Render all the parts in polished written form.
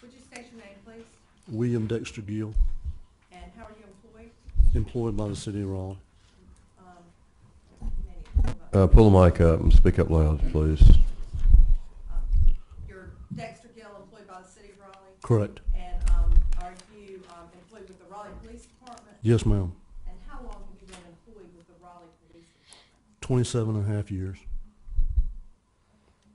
Would you state your name, please? William Dexter Gill, And how are you employed? employed by the city of Raleigh. Manny, Pull the mic up and speak up loud, please. You're Dexter Gill, employed by the city of Raleigh? Correct. And are you employed with the Raleigh Police Department? Yes, ma'am. And how long have you been employed with the Raleigh Police Department? 27.5 years.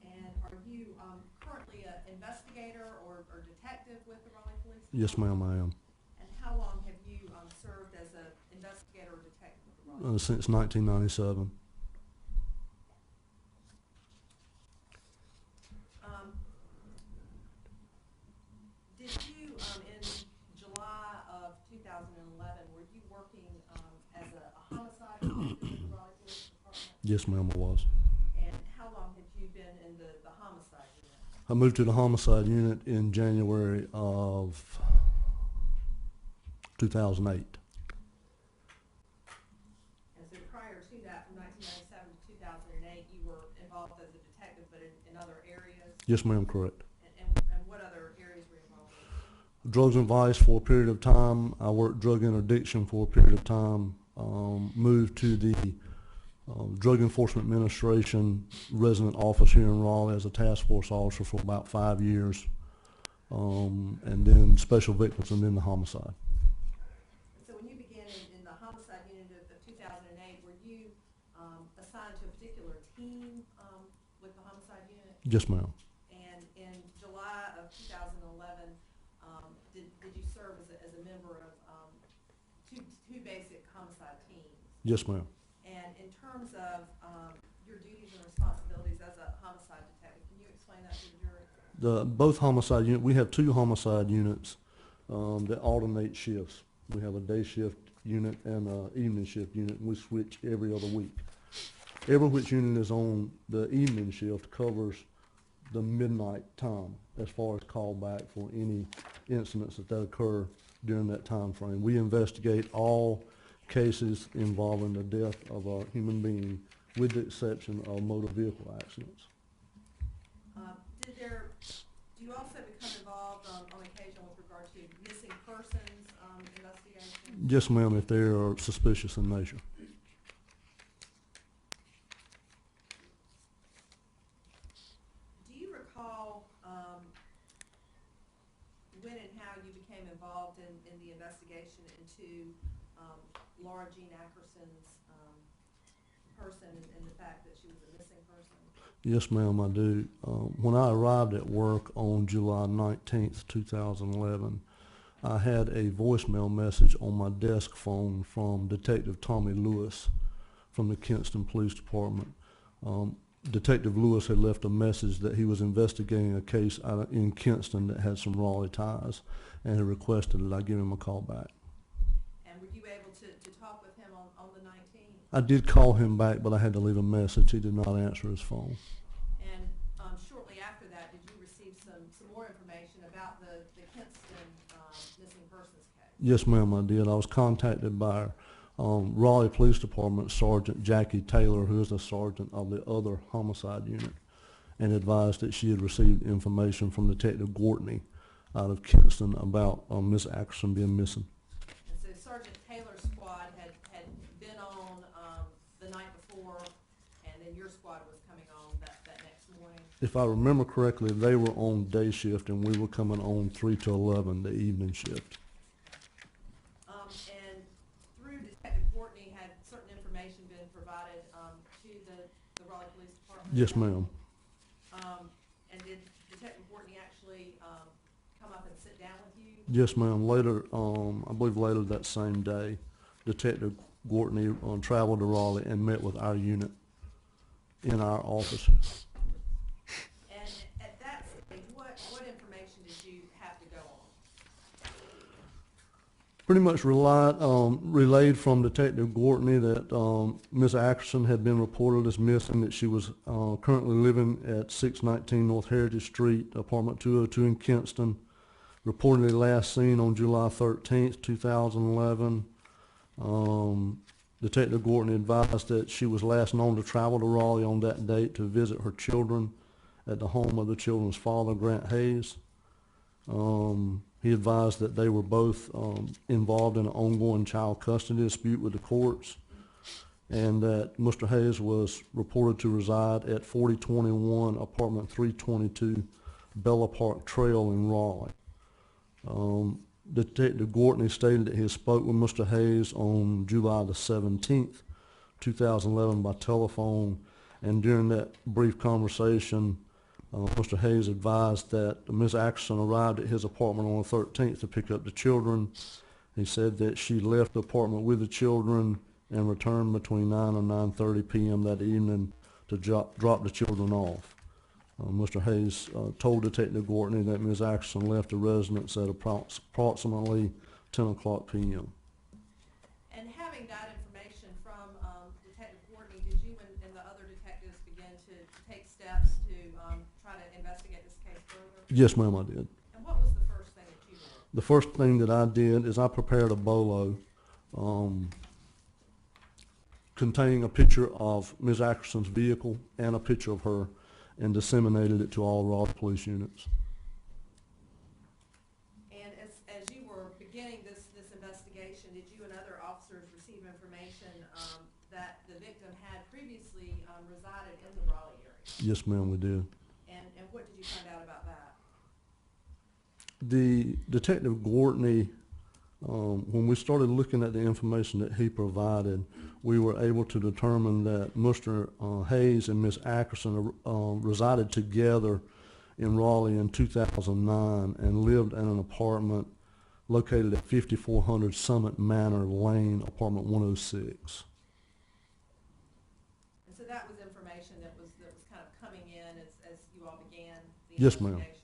And are you currently an investigator or detective with the Raleigh Police Department? Yes, ma'am, I am. And how long have you served as an investigator or detective with the Raleigh? Since 1997. Did you, in July of 2011, were you working as a homicide detective with the Raleigh Police Department? Yes, ma'am, I was. And how long have you been in the homicide unit? I moved to the homicide unit in January of 2008. And so prior to that, from 1997 to 2008, you were involved as a detective, but in other areas? Yes, ma'am, correct. And what other areas were you involved in? Drugs and vice for a period of time. I worked drug interdiction for a period of time. Moved to the Drug Enforcement Administration resident office here in Raleigh as a task force officer for about 5 years. And then special victims and then the homicide. So when you began in the homicide unit of 2008, were you assigned to a particular team with the homicide unit? Yes, ma'am. And in July of 2011, did you serve as a member of two basic homicide teams? Yes, ma'am. And in terms of your duties and responsibilities as a homicide detective, can you explain that to the jury? Both homicide units, we have 2 homicide units that alternate shifts. We have a day shift unit and an evening shift unit, and we switch every other week. Every which unit is on the evening shift covers the midnight time as far as callback for any incidents that occur during that time frame. We investigate all cases involving the death of a human being with the exception of motor vehicle accidents. Do you also become involved on occasion with regard to missing persons investigations? Yes, ma'am, if they are suspicious in nature. Do you recall when and how you became involved in the investigation into Laura Jean Ackerson's person and the fact that she was a missing person? Yes, ma'am, I do. When I arrived at work on July 19th, 2011, I had a voicemail message on my desk phone from Detective Tommy Lewis from the Kinston Police Department. Detective Lewis had left a message that he was investigating a case out in Kinston that had some Raleigh ties and had requested that I give him a call back. And were you able to talk with him on the 19th? I did call him back, but I had to leave a message. He did not answer his phone. And shortly after that, did you receive some more information about the Kinston missing persons case? Yes, ma'am, I did. I was contacted by Raleigh Police Department Sergeant Jackie Taylor, who is the sergeant of the other homicide unit, and advised that she had received information from Detective Gortney out of Kinston about Miss Ackerson being missing. And so Sergeant Taylor's squad had been on the night before, and then your squad was coming on that next morning? If I remember correctly, they were on day shift, and we were coming on 3 to 11, the evening shift. And through Detective Gortney, had certain information been provided to the Raleigh Police Department? Yes, ma'am. And did Detective Gortney actually come up and sit down with you? Yes, ma'am. Later, I believe later that same day, Detective Gortney traveled to Raleigh and met with our unit in our office. And at that stage, what information did you have to go on? Pretty much relayed from Detective Gortney that Ms. Ackerson had been reported as missing, that she was currently living at 619 North Heritage Street, apartment 202 in Kinston, reportedly last seen on July 13th, 2011. Detective Gorton advised that she was last known to travel to Raleigh on that date to visit her children at the home of the children's father, Grant Hayes. He advised that they were both involved in an ongoing child custody dispute with the courts, and that Mr. Hayes was reported to reside at 4021 apartment 322 Bella Park Trail in Raleigh. Detective Gortney stated that he spoke with Mr. Hayes on July the 17th, 2011 by telephone, and during that brief conversation, Mr. Hayes advised that Ms. Ackerson arrived at his apartment on the 13th to pick up the children. He said that she left the apartment with the children and returned between 9 and 9:30 p.m. that evening to drop the children off. Mr. Hayes told Detective Gortney that Ms. Ackerson left the residence at approximately 10 o'clock p.m. And having that information from Detective Gortney, did you and the other detectives begin to take steps to try to investigate this case further? Yes, ma'am, I did. And what was the first thing that you did? The first thing that I did is I prepared a bolo containing a picture of Ms. Ackerson's vehicle and a picture of her, and disseminated it to all Raleigh police units. And as you were beginning this investigation, did you and other officers receive information that the victim had previously resided in the Raleigh area? Yes, ma'am, we did. And what did you find out about that? The Detective Gortney, when we started looking at the information that he provided, we were able to determine that Mr. Hayes and Ms. Ackerson resided together in Raleigh in 2009 and lived in an apartment located at 5400 Summit Manor Lane, apartment 106. And so that was information that was kind of coming in as you all began the Yes, ma'am. investigation.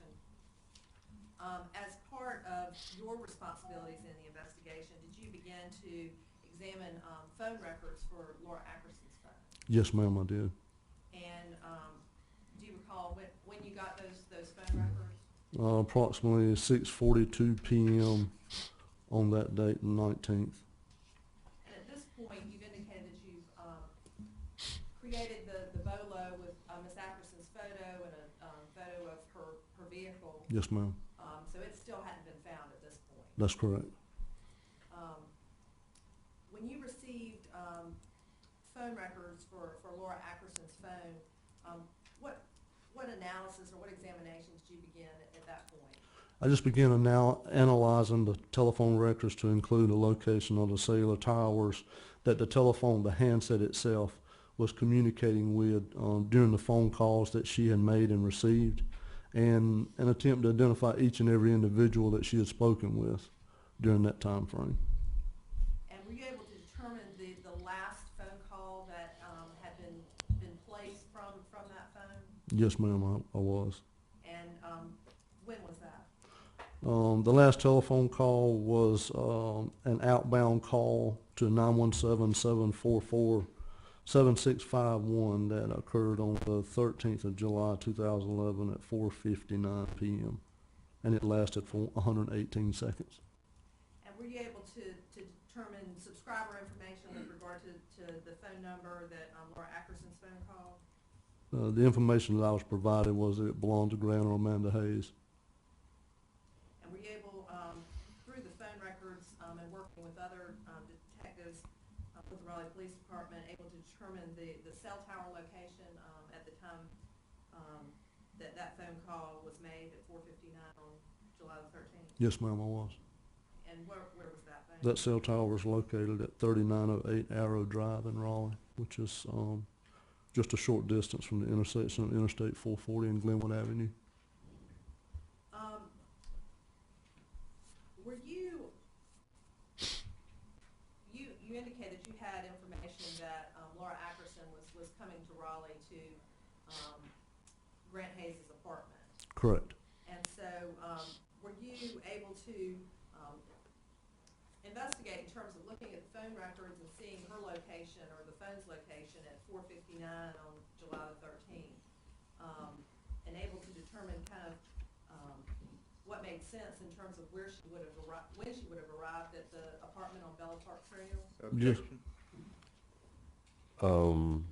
As part of your responsibilities in the investigation, did you begin to examine phone records for Laura Ackerson's phone? Yes, ma'am, I did. And do you recall when you got those phone records? Approximately 6:42 p.m. on that date, the 19th. And at this point, you've indicated that you've created the bolo with Ms. Ackerson's photo and a photo of her vehicle. Yes, ma'am. So it still hadn't been found at this point. That's correct. When you received phone records for Laura Ackerson's phone, what analysis or what examinations did you begin at that point? I just began now analyzing the telephone records to include the location of the cellular towers that the handset itself was communicating with during the phone calls that she had made and received, and an attempt to identify each and every individual that she had spoken with during that time frame. And were you able to determine the last phone call that had been placed from that phone? Yes, ma'am, I was. And when was that? The last telephone call was an outbound call to 917-744-7651 that occurred on the 13th of July 2011 at 4:59 p.m. and it lasted for 118 seconds. And were you able to determine subscriber information with regard to the phone number that Laura Ackerson's phone called? The information that I was provided was that it belonged to Grant or Amanda Hayes. And were you able, through the phone records and working with other detectives with the Raleigh Police Department, able to determine the cell tower location at the time that phone call was made at 4:59 on July the 13th? Yes, ma'am, I was. And where was that phone? That cell tower was located at 3908 Arrow Drive in Raleigh, which is just a short distance from the intersection of Interstate 440 and Glenwood Avenue. Were you indicated you had information that Laura Ackerson was coming to Raleigh to Grant Hayes' apartment. Correct. And so were you able to investigate in terms of looking at the phone records and seeing her location or the phone's location at 4:59 on July the 13th, and able to determine kind of what made sense in terms of where she would have arrived, when she would have arrived at the apartment on Bella Park Trail? Yes. You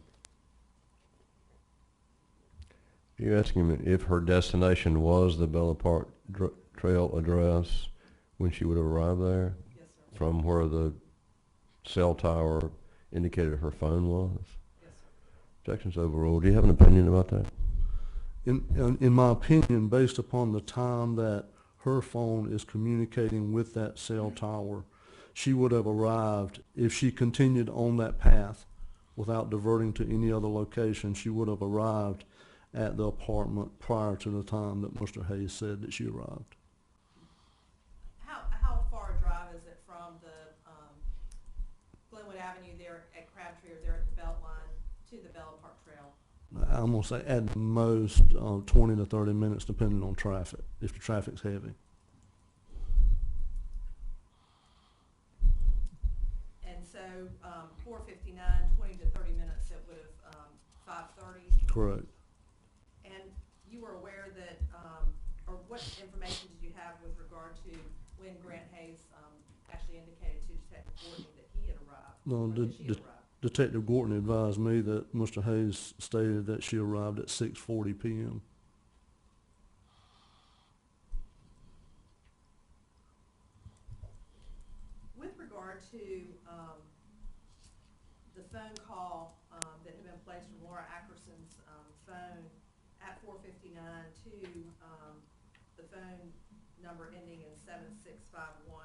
asking me if her destination was the Bella Park Trail address when she would have arrived there Yes, sir. from where the cell tower indicated her phone was? Yes, sir. Objection's overruled. Do you have an opinion about that? In my opinion, based upon the time that her phone is communicating with that cell tower, she would have arrived, if she continued on that path without diverting to any other location, she would have arrived at the apartment prior to the time that Mr. Hayes said that she arrived. How far a drive is it from the Glenwood Avenue there at Crabtree or there at the Beltline to the Bella Park Trail? I'm going to say at the most 20 to 30 minutes depending on traffic, if the traffic's heavy. And so 4:59, 20 to 30 minutes, it would have 5:30. Correct. And you were aware that, or what information did you have with regard to when Grant Hayes actually indicated to Detective Gordon that he had arrived? No, or that she had arrived? Detective Gorton advised me that Mr. Hayes stated that she arrived at 6:40 p.m. With regard to the phone call that had been placed from Laura Ackerson's phone at 4:59 to the phone number ending in 7651,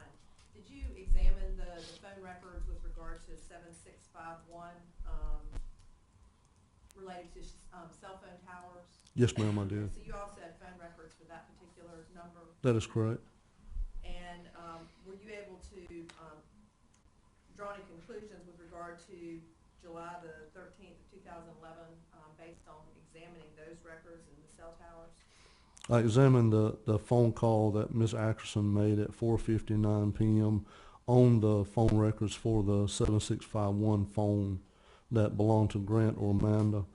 did you examine the phone records with regard to 7651 related to cell phone towers? Yes, ma'am, I did. So you also had phone records for that particular number? That is correct. And were you able to draw any conclusions with regard to July the 13th of 2011 based on examining those records and the cell towers? I examined the phone call that Ms. Ackerson made at 4:59 p.m. on the phone records for the 7651 phone that belonged to Grant or Amanda,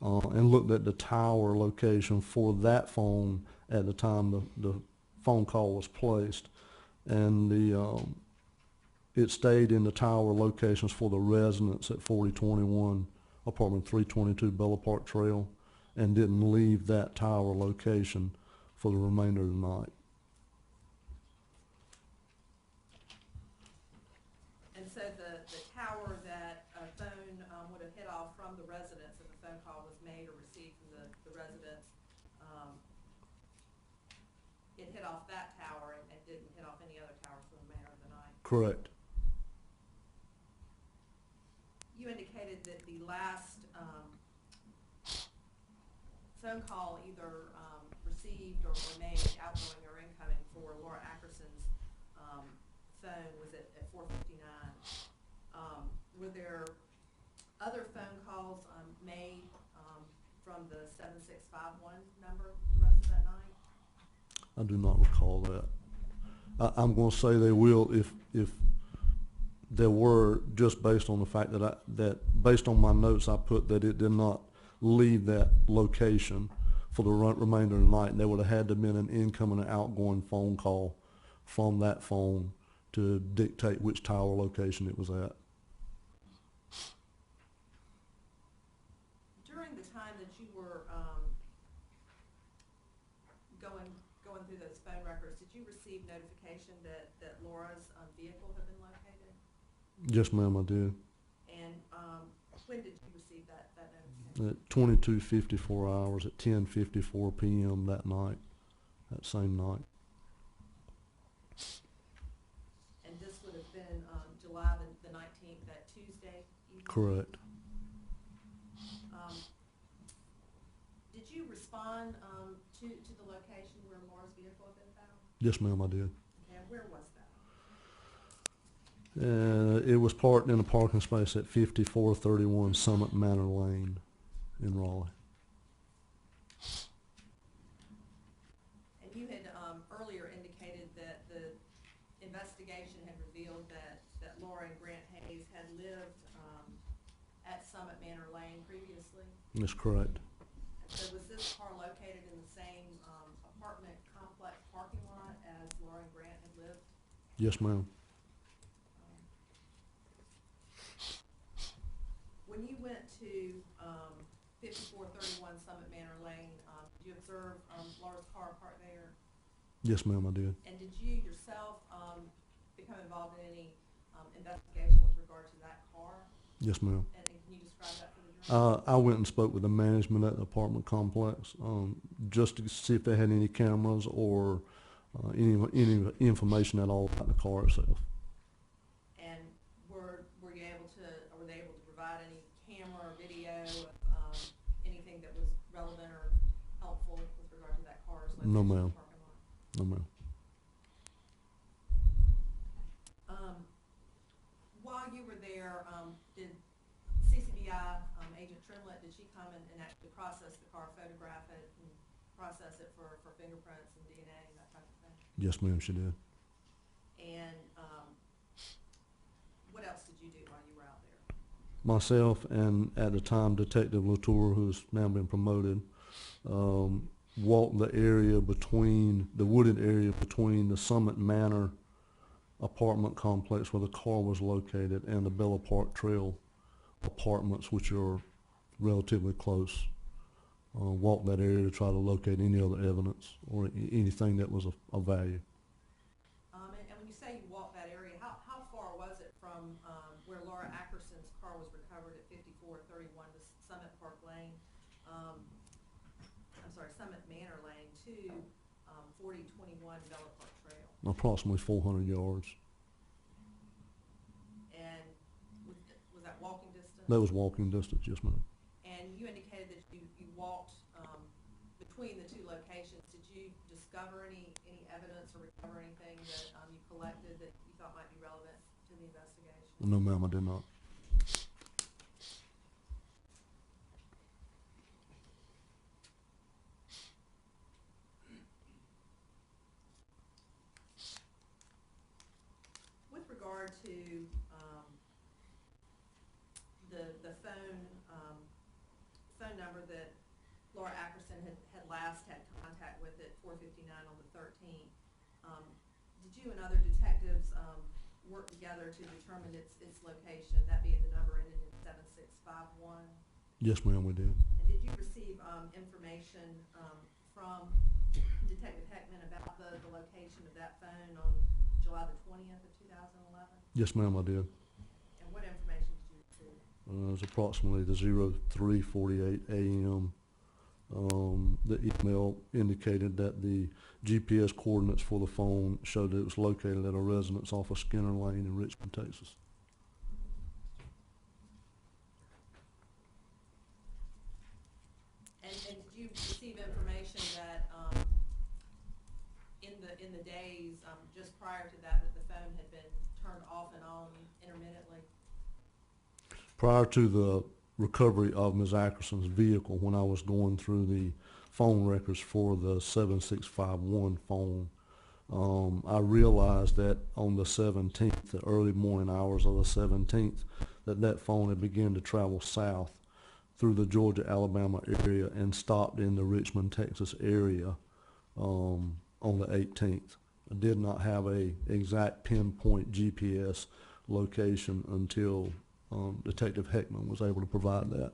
and looked at the tower location for that phone at the time the phone call was placed, and it stayed in the tower locations for the residents at 4021 apartment 322 Bella Park Trail, and didn't leave that tower location for the remainder of the night. And so the tower that a phone would have hit off from the residence if a phone call was made or received from the residence, it hit off that tower and didn't hit off any other tower for the remainder of the night? Correct. You indicated that the last phone call either received or made outgoing or incoming for Laura Ackerson's phone was at 4:59. Were there other phone calls made from the 7651 number the rest of that night? I do not recall that. I'm going to say they will if there were, just based on the fact that based on my notes I put that it did not leave that location for the remainder of the night, and there would have had to have been an incoming and outgoing phone call from that phone to dictate which tower location it was at. During the time that you were going through those phone records, did you receive notification that Laura's vehicle had been located? Yes, ma'am, I did. And when did you receive that notification? At 22:54 hours at 10:54 p.m. that night, that same night. And this would have been July the 19th, that Tuesday evening? Correct. Did you respond to the location where Laura's vehicle had been found? Yes, ma'am, I did. Okay, and where was that? It was parked in a parking space at 5431 Summit Manor Lane in Raleigh. And you had earlier indicated that the investigation had revealed that Laura and Grant Hayes had lived at Summit Manor Lane previously. That's correct. So was this car located in the same apartment complex parking lot as Laura and Grant had lived? Yes, ma'am. When when you went to, 5431 Summit Manor Lane, did you observe, Laura's car parked there? Yes, ma'am, I did. And did you yourself, become involved in any, investigation with regard to that car? Yes, ma'am. And can you describe that for the jury? I went and spoke with the management at the apartment complex, just to see if they had any cameras or, any information at all about the car itself. And were you able to, or were they able to provide any camera or video of, anything that was relevant or helpful with regard to that car's location No, in the ma'am. parking lot? No, ma'am. While you were there, did CCBI, Agent Trimlett, did she come and actually process the car, photograph it, and process it for fingerprints and DNA and that type of thing? Yes, ma'am, she did. And, what else did you do while you were out there? Myself and, at the time, Detective Latour, who's now been promoted, walked the area between, the wooded area between the Summit Manor apartment complex where the car was located and the Bella Park Trail apartments, which are relatively close. Walked that area to try to locate any other evidence or anything that was of value. And when you say you walked that area, how far was it from, where Laura Ackerson's car was recovered at 5431 to Summit Park Lane, Summit Manor Lane to, 4021 Bella Park Trail? Approximately 400 yards. And was that walking distance? That was walking distance, yes, ma'am. And you indicated that you walked, between the two locations. Did you discover any evidence or recover anything that, you collected that you thought might be relevant to the investigation? No, ma'am, I did not. With regard to, the phone number that Laura Ackerson had last had contact with at 4:59 on the 13th, did you and other detectives, work together to determine its location, that being the number ending in 7651? Yes, ma'am, we did. And did you receive, information, from Detective Heckman about the location of that phone on July the 20th of 2011? Yes, ma'am, I did. And what information did you receive? It was approximately the 03:48 a.m. The email indicated that the GPS coordinates for the phone showed that it was located at a residence off of Skinner Lane in Richmond, Texas. And did you receive information that, in the days, just prior to that the phone had been turned off and on intermittently? Prior to the recovery of Ms. Ackerson's vehicle, when I was going through the phone records for the 7651 phone, I realized that on the 17th, the early morning hours of the 17th, that phone had begun to travel south through the Georgia-Alabama area and stopped in the Richmond, Texas area on the 18th. I did not have a exact pinpoint GPS location until Detective Heckman was able to provide that.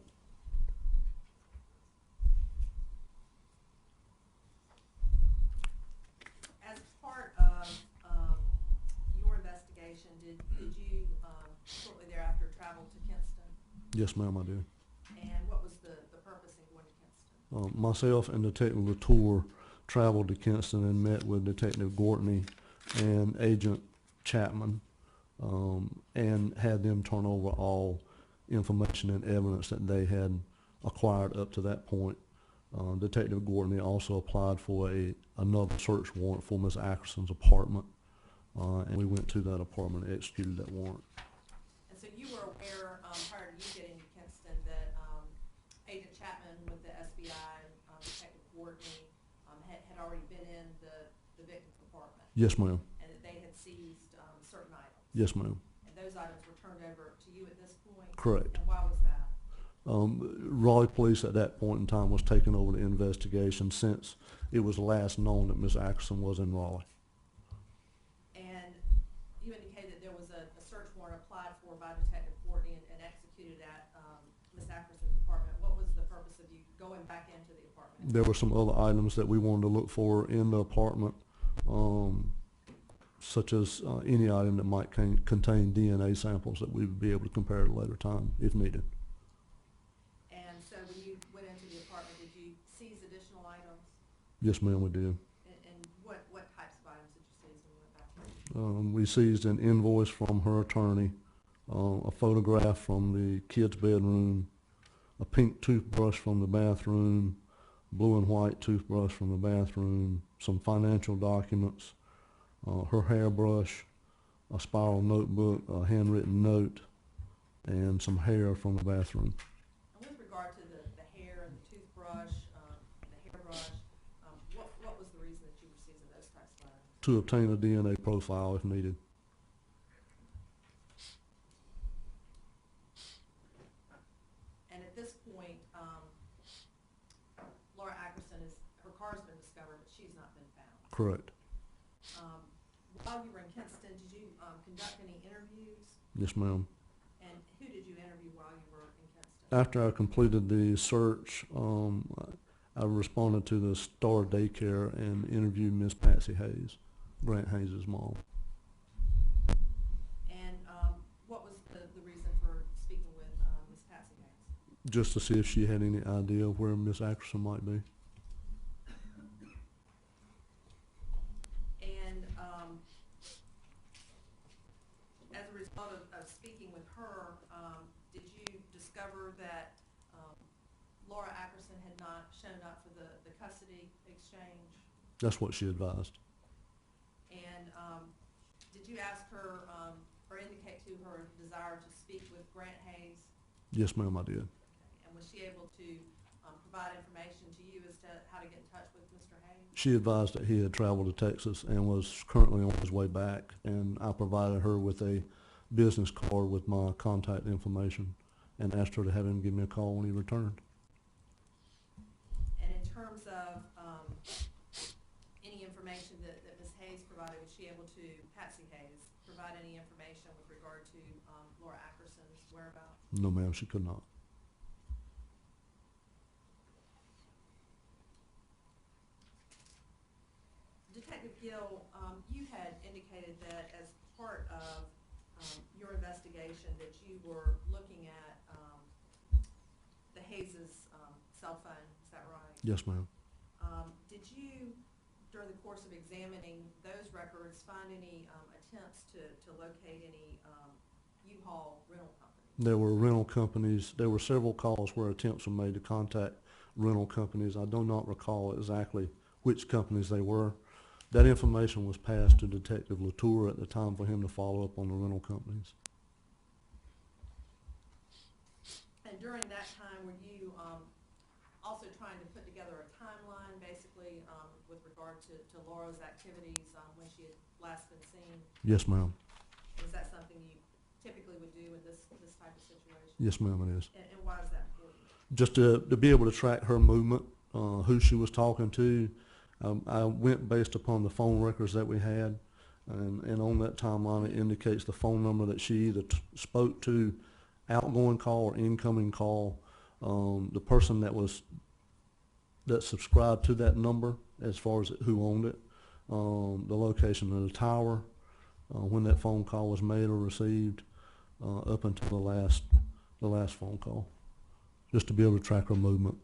As part of, your investigation, did you, shortly thereafter travel to Kinston? Yes, ma'am, I did. And what was the purpose in going to Kinston? Myself and Detective Latour traveled to Kinston and met with Detective Gortney and Agent Chapman, and had them turn over all information and evidence that they had acquired up to that point. Detective Gortney also applied for another search warrant for Ms. Ackerson's apartment, and we went to that apartment and executed that warrant. And so you were aware, prior to you getting to Kinston, that, Agent Chapman with the SBI, Detective Gortney, had already been in the victim's apartment? Yes, ma'am. And that they had seized, certain items? Yes, ma'am. And those items were turned over to you at this point? Correct. And why was that? Raleigh Police at that point in time was taking over the investigation since it was last known that Ms. Ackerson was in Raleigh. And you indicated that there was a search warrant applied for by Detective Gortney and executed at, you going back into the apartment? There were some other items that we wanted to look for in the apartment, such as any item that might contain DNA samples that we would be able to compare at a later time if needed. And so when you went into the apartment, did you seize additional items? Yes, ma'am, we did. And what types of items did you seize when you went back there? We seized an invoice from her attorney, a photograph from the kid's bedroom, a pink toothbrush from the bathroom, blue and white toothbrush from the bathroom, some financial documents, her hairbrush, a spiral notebook, a handwritten note, and some hair from the bathroom. And with regard to the hair and the toothbrush, and the hairbrush, what was the reason that you were seizing those types of items? To obtain a DNA profile if needed. And at this point, Laura Ackerson her car's been discovered, but she's not been found. Correct. While you were in Kinston, did you conduct any interviews? Yes, ma'am. And who did you interview while you were in Kinston? After I completed the search, I responded to the Star Daycare and interviewed Miss Patsy Hayes, Grant Hayes' mom. And what was the reason for speaking with Miss Patsy Hayes? Just to see if she had any idea of where Miss Ackerson might be. And as a result of speaking with her, did you discover that Laura Ackerson had not shown up for the custody exchange? That's what she advised. And did you ask her or indicate to her desire to speak with Grant Hayes? Yes, ma'am, I did. And was she able to provide information to you as to how to get in touch with Mr. Hayes? She advised that he had traveled to Texas and was currently on his way back, and I provided her with a business card with my contact information and asked her to have him give me a call when he returned. And in terms of any information that Ms. Hayes provided, was she able to, Patsy Hayes, provide any information with regard to Laura Ackerson's whereabouts? No, ma'am, she could not. Detective Gill, you had indicated that as part of your investigation that you were looking at the Hayes' cell phone, is that right? Yes, ma'am. Did you, during the course of examining those records, find any attempts to locate any U-Haul rental companies? There were rental companies. There were several calls where attempts were made to contact rental companies. I do not recall exactly which companies they were. That information was passed to Detective Latour at the time for him to follow up on the rental companies. And during that time, were you also trying to put together a timeline, basically, with regard to Laura's activities when she had last been seen? Yes, ma'am. Is that something you typically would do in this type of situation? Yes, ma'am, it is. And why is that important? Just to be able to track her movement, who she was talking to. I went based upon the phone records that we had, and on that timeline it indicates the phone number that she either spoke to, outgoing call or incoming call, the person that subscribed to that number as far as who owned it, the location of the tower, when that phone call was made or received, up until the last phone call, just to be able to track her movement.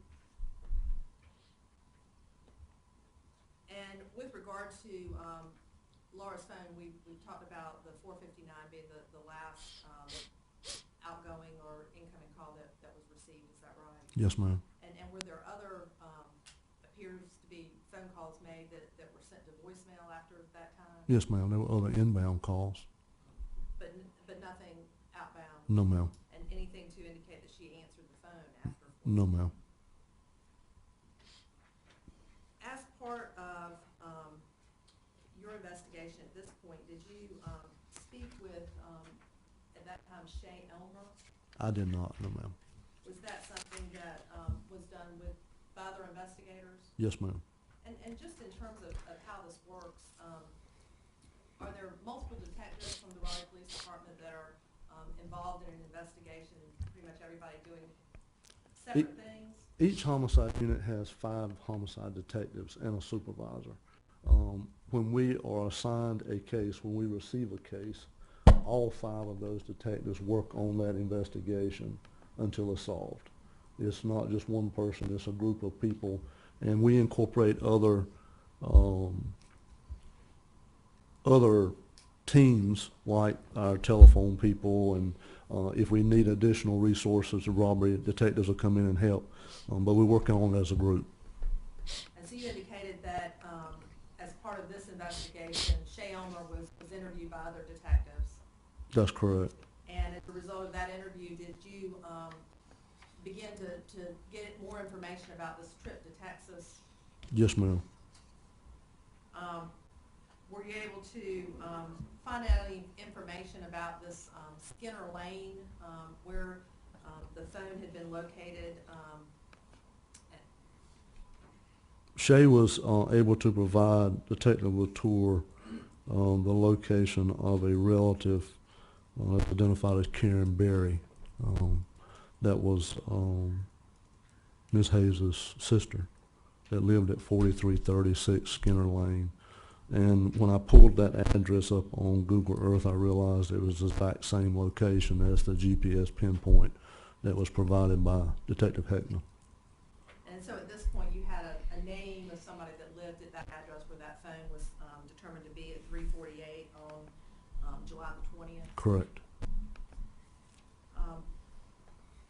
And with regard to Laura's phone, we talked about the 459 being the last outgoing or incoming call that was received. Is that right? Yes, ma'am. And were there other appears to be phone calls made that were sent to voicemail after that time? Yes, ma'am. There were other inbound calls. But nothing outbound? No, ma'am. And anything to indicate that she answered the phone after? No, ma'am. As part of your investigation at this point, did you speak with, at that time, Shay Elmer? I did not. No, ma'am. Was that something that was done by other investigators? Yes, ma'am. And just in terms of how this works, are there multiple detectives from the Raleigh Police Department that are involved in an investigation, pretty much everybody doing separate things? Each homicide unit has 5 homicide detectives and a supervisor. When we are assigned a case, when we receive a case, all 5 of those detectives work on that investigation until it's solved. It's not just one person, it's a group of people, and we incorporate other teams like our telephone people, and if we need additional resources, the robbery detectives will come in and help. But we're working on it as a group. And so you indicated that as part of this investigation, Shay Elmer was interviewed by other detectives. That's correct. And as a result of that interview, did you begin to get more information about this trip to Texas? Yes, ma'am. Were you able to find out any information about this Skinner Lane, where the phone had been located? Shay was able to provide Detective Latour the location of a relative identified as Karen Berry. That was Ms. Hayes' sister that lived at 4336 Skinner Lane. And when I pulled that address up on Google Earth, I realized it was the exact same location as the GPS pinpoint that was provided by Detective Heckner. And so at this point, you had a name of somebody that lived at that address where that phone was determined to be at 348 on July the 20th? Correct.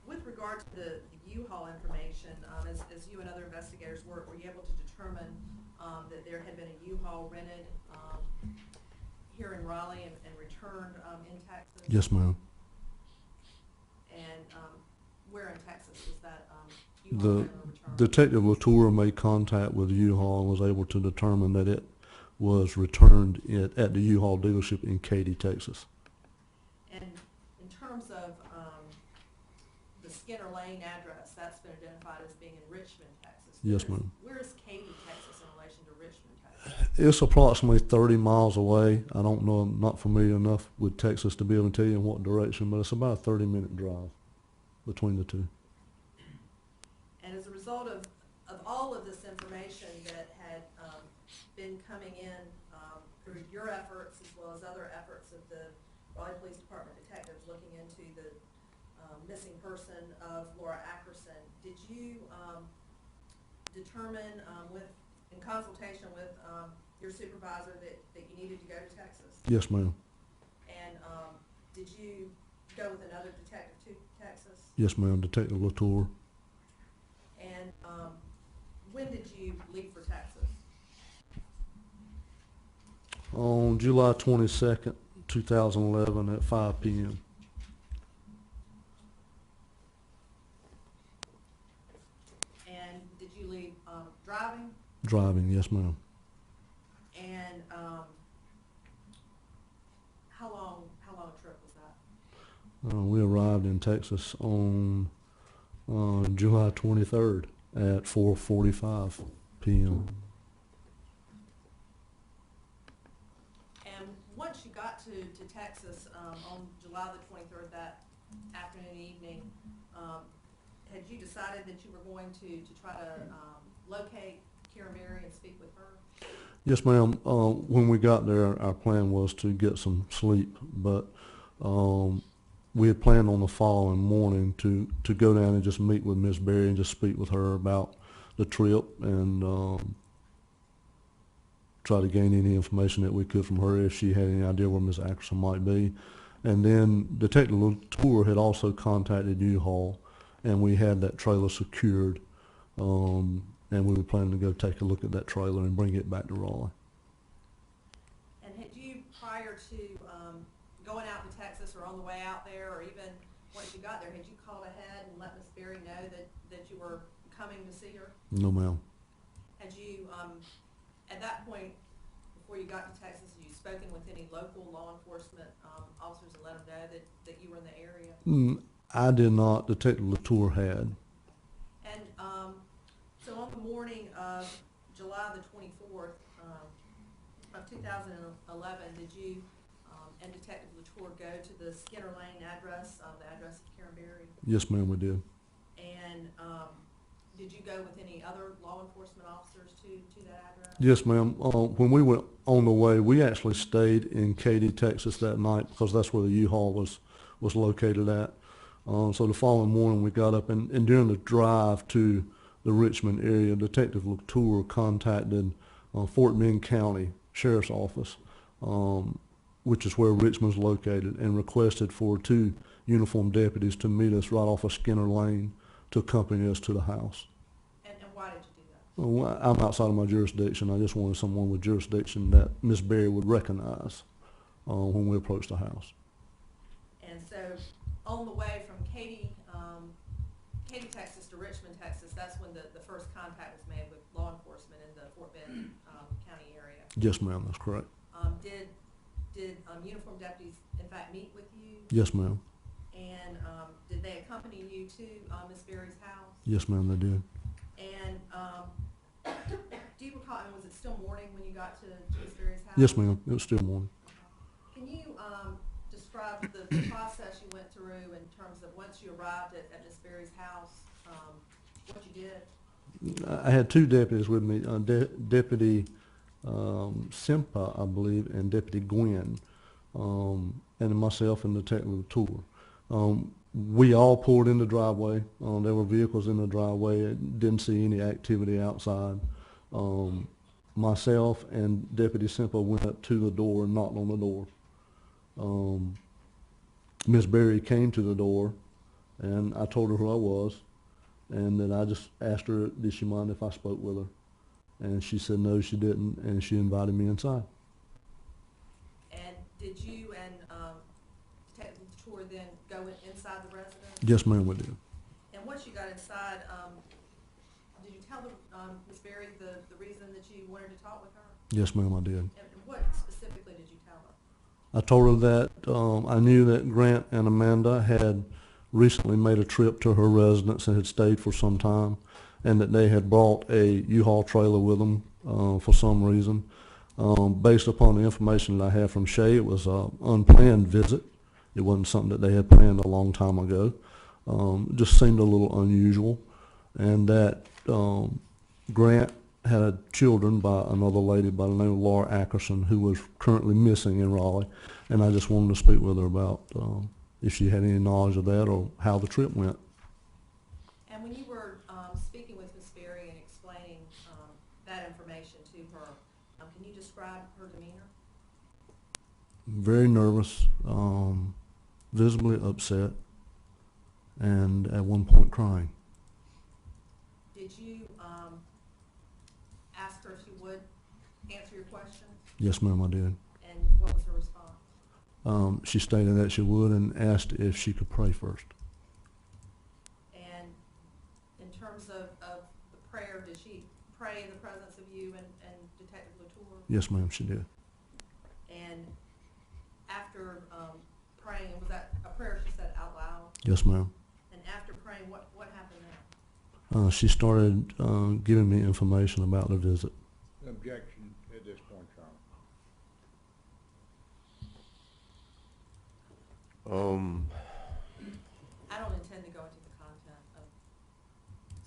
With regard to the U-Haul information, as you and other investigators were you able to determine that there had been a U-Haul rented here in Raleigh and returned in Texas? Yes, ma'am. And where in Texas was that The U-Haul rented or returned? Detective Latour made contact with U-Haul and was able to determine that it was returned at the U-Haul dealership in Katy, Texas. And in terms of the Skinner Lane address, that's been identified as being in Richmond, Texas. Yes, ma'am. Where is Katy, Texas in relation to Richmond, Texas? It's approximately 30 miles away. I don't know, I'm not familiar enough with Texas to be able to tell you in what direction, but it's about a 30-minute drive between the two. And as a result of all of this information that had been coming in through your efforts as well as other efforts of the Raleigh Police Department detectives looking into the missing person of Laura Ackerson, did you determine in consultation with your supervisor that you needed to go to Texas? Yes, ma'am. And did you go with another detective to Texas? Yes, ma'am. Detective Latour. And when did you leave for Texas? On July 22nd, 2011 at 5 p.m. And did you leave driving? Driving, yes, ma'am. And how long a trip was that? We arrived in Texas on July 23rd at 4:45 p.m. And once you got to Texas on July the 23rd, that afternoon, evening, had you decided that you were going to try to locate Karen Berry and speak with her? Yes, ma'am. When we got there, our plan was to get some sleep, but we had planned on the following morning to go down and just meet with Miss Berry and just speak with her about the trip and try to gain any information that we could from her if she had any idea where Miss Ackerson might be. And then Detective Latour had also contacted U-Haul, and we had that trailer secured, and we were planning to go take a look at that trailer and bring it back to Raleigh. And had you, prior to going out to Texas or on the way out there, or even once you got there, had you called ahead and let Miss Berry know that you were coming to see her? No, ma'am. Had you, at that point, before you got to Texas, had you spoken with any local law enforcement officers and let them know that you were in the area? I did not. Detective Latour had. And so on the morning of July the 24th of 2011, did you and Detective Latour go to the Skinner Lane address, the address of Karen Berry? Yes, ma'am, we did. And did you go with any other law enforcement officers to that address? Yes, ma'am. When we went on the way, we actually stayed in Katy, Texas that night because that's where the U-Haul was located at. So the following morning we got up and during the drive to the Richmond area, Detective Latour contacted Fort Bend County Sheriff's Office, which is where Richmond's located, and requested for 2 uniformed deputies to meet us right off of Skinner Lane to accompany us to the house. And why did you do that? Well, I'm outside of my jurisdiction. I just wanted someone with jurisdiction that Miss Berry would recognize when we approached the house. And so on the way from Katy, Texas to Richmond, Texas, that's when the first contact was made with law enforcement in the Fort Bend County area. Yes, ma'am, that's correct. Did uniformed deputies in fact meet with you? Yes, ma'am. And did they accompany you to Miss Berry's house? Yes, ma'am, they did. And do you recall, I mean, was it still morning when you got to Miss Berry's house? Yes, ma'am, it was still morning. Can you describe the process you went through in terms of once you arrived at Miss Berry's house, what you did? I had 2 deputies with me, Deputy Simpa, I believe, and Deputy Gwynn, and then myself and Detective Latour. We all pulled in the driveway. There were vehicles in the driveway. Didn't see any activity outside. Myself and Deputy Simpa went up to the door and knocked on the door. Miss Berry came to the door, and I told her who I was, and then I just asked her, did she mind if I spoke with her? And she said no, she didn't, and she invited me inside. And did you and Detective Latour then go inside the residence? Yes, ma'am, we did. And once you got inside, did you tell Miss Berry the reason that you wanted to talk with her? Yes, ma'am, I did. And what specifically did you tell her? I told her that I knew that Grant and Amanda had recently made a trip to her residence and had stayed for some time, and that they had brought a U-Haul trailer with them for some reason. Based upon the information that I had from Shay, it was an unplanned visit. It wasn't something that they had planned a long time ago. It just seemed a little unusual, and that Grant had children by another lady by the name of Laura Ackerson, who was currently missing in Raleigh, and I just wanted to speak with her about if she had any knowledge of that or how the trip went. And when you were speaking with Miss Berry and explaining that information to her, can you describe her demeanor? Very nervous, visibly upset, and at one point crying. Did you ask her if she would answer your questions? Yes, ma'am, I did. And what was her response? She stated that she would and asked if she could pray first. And in terms of the prayer, did she pray in the presence of you and Detective Latour? Yes, ma'am, she did. And after praying, was that a prayer she said out loud? Yes, ma'am. And after praying, what happened then? She started giving me information about the visit. Objection at this point, Your Honor. I don't intend to go into the content of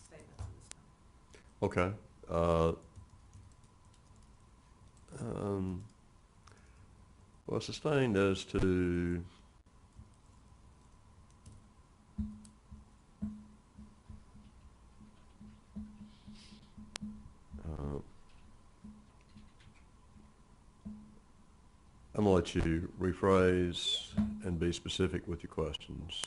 statements at this time. Okay. Well, sustained as to I'm gonna let you rephrase and be specific with your questions.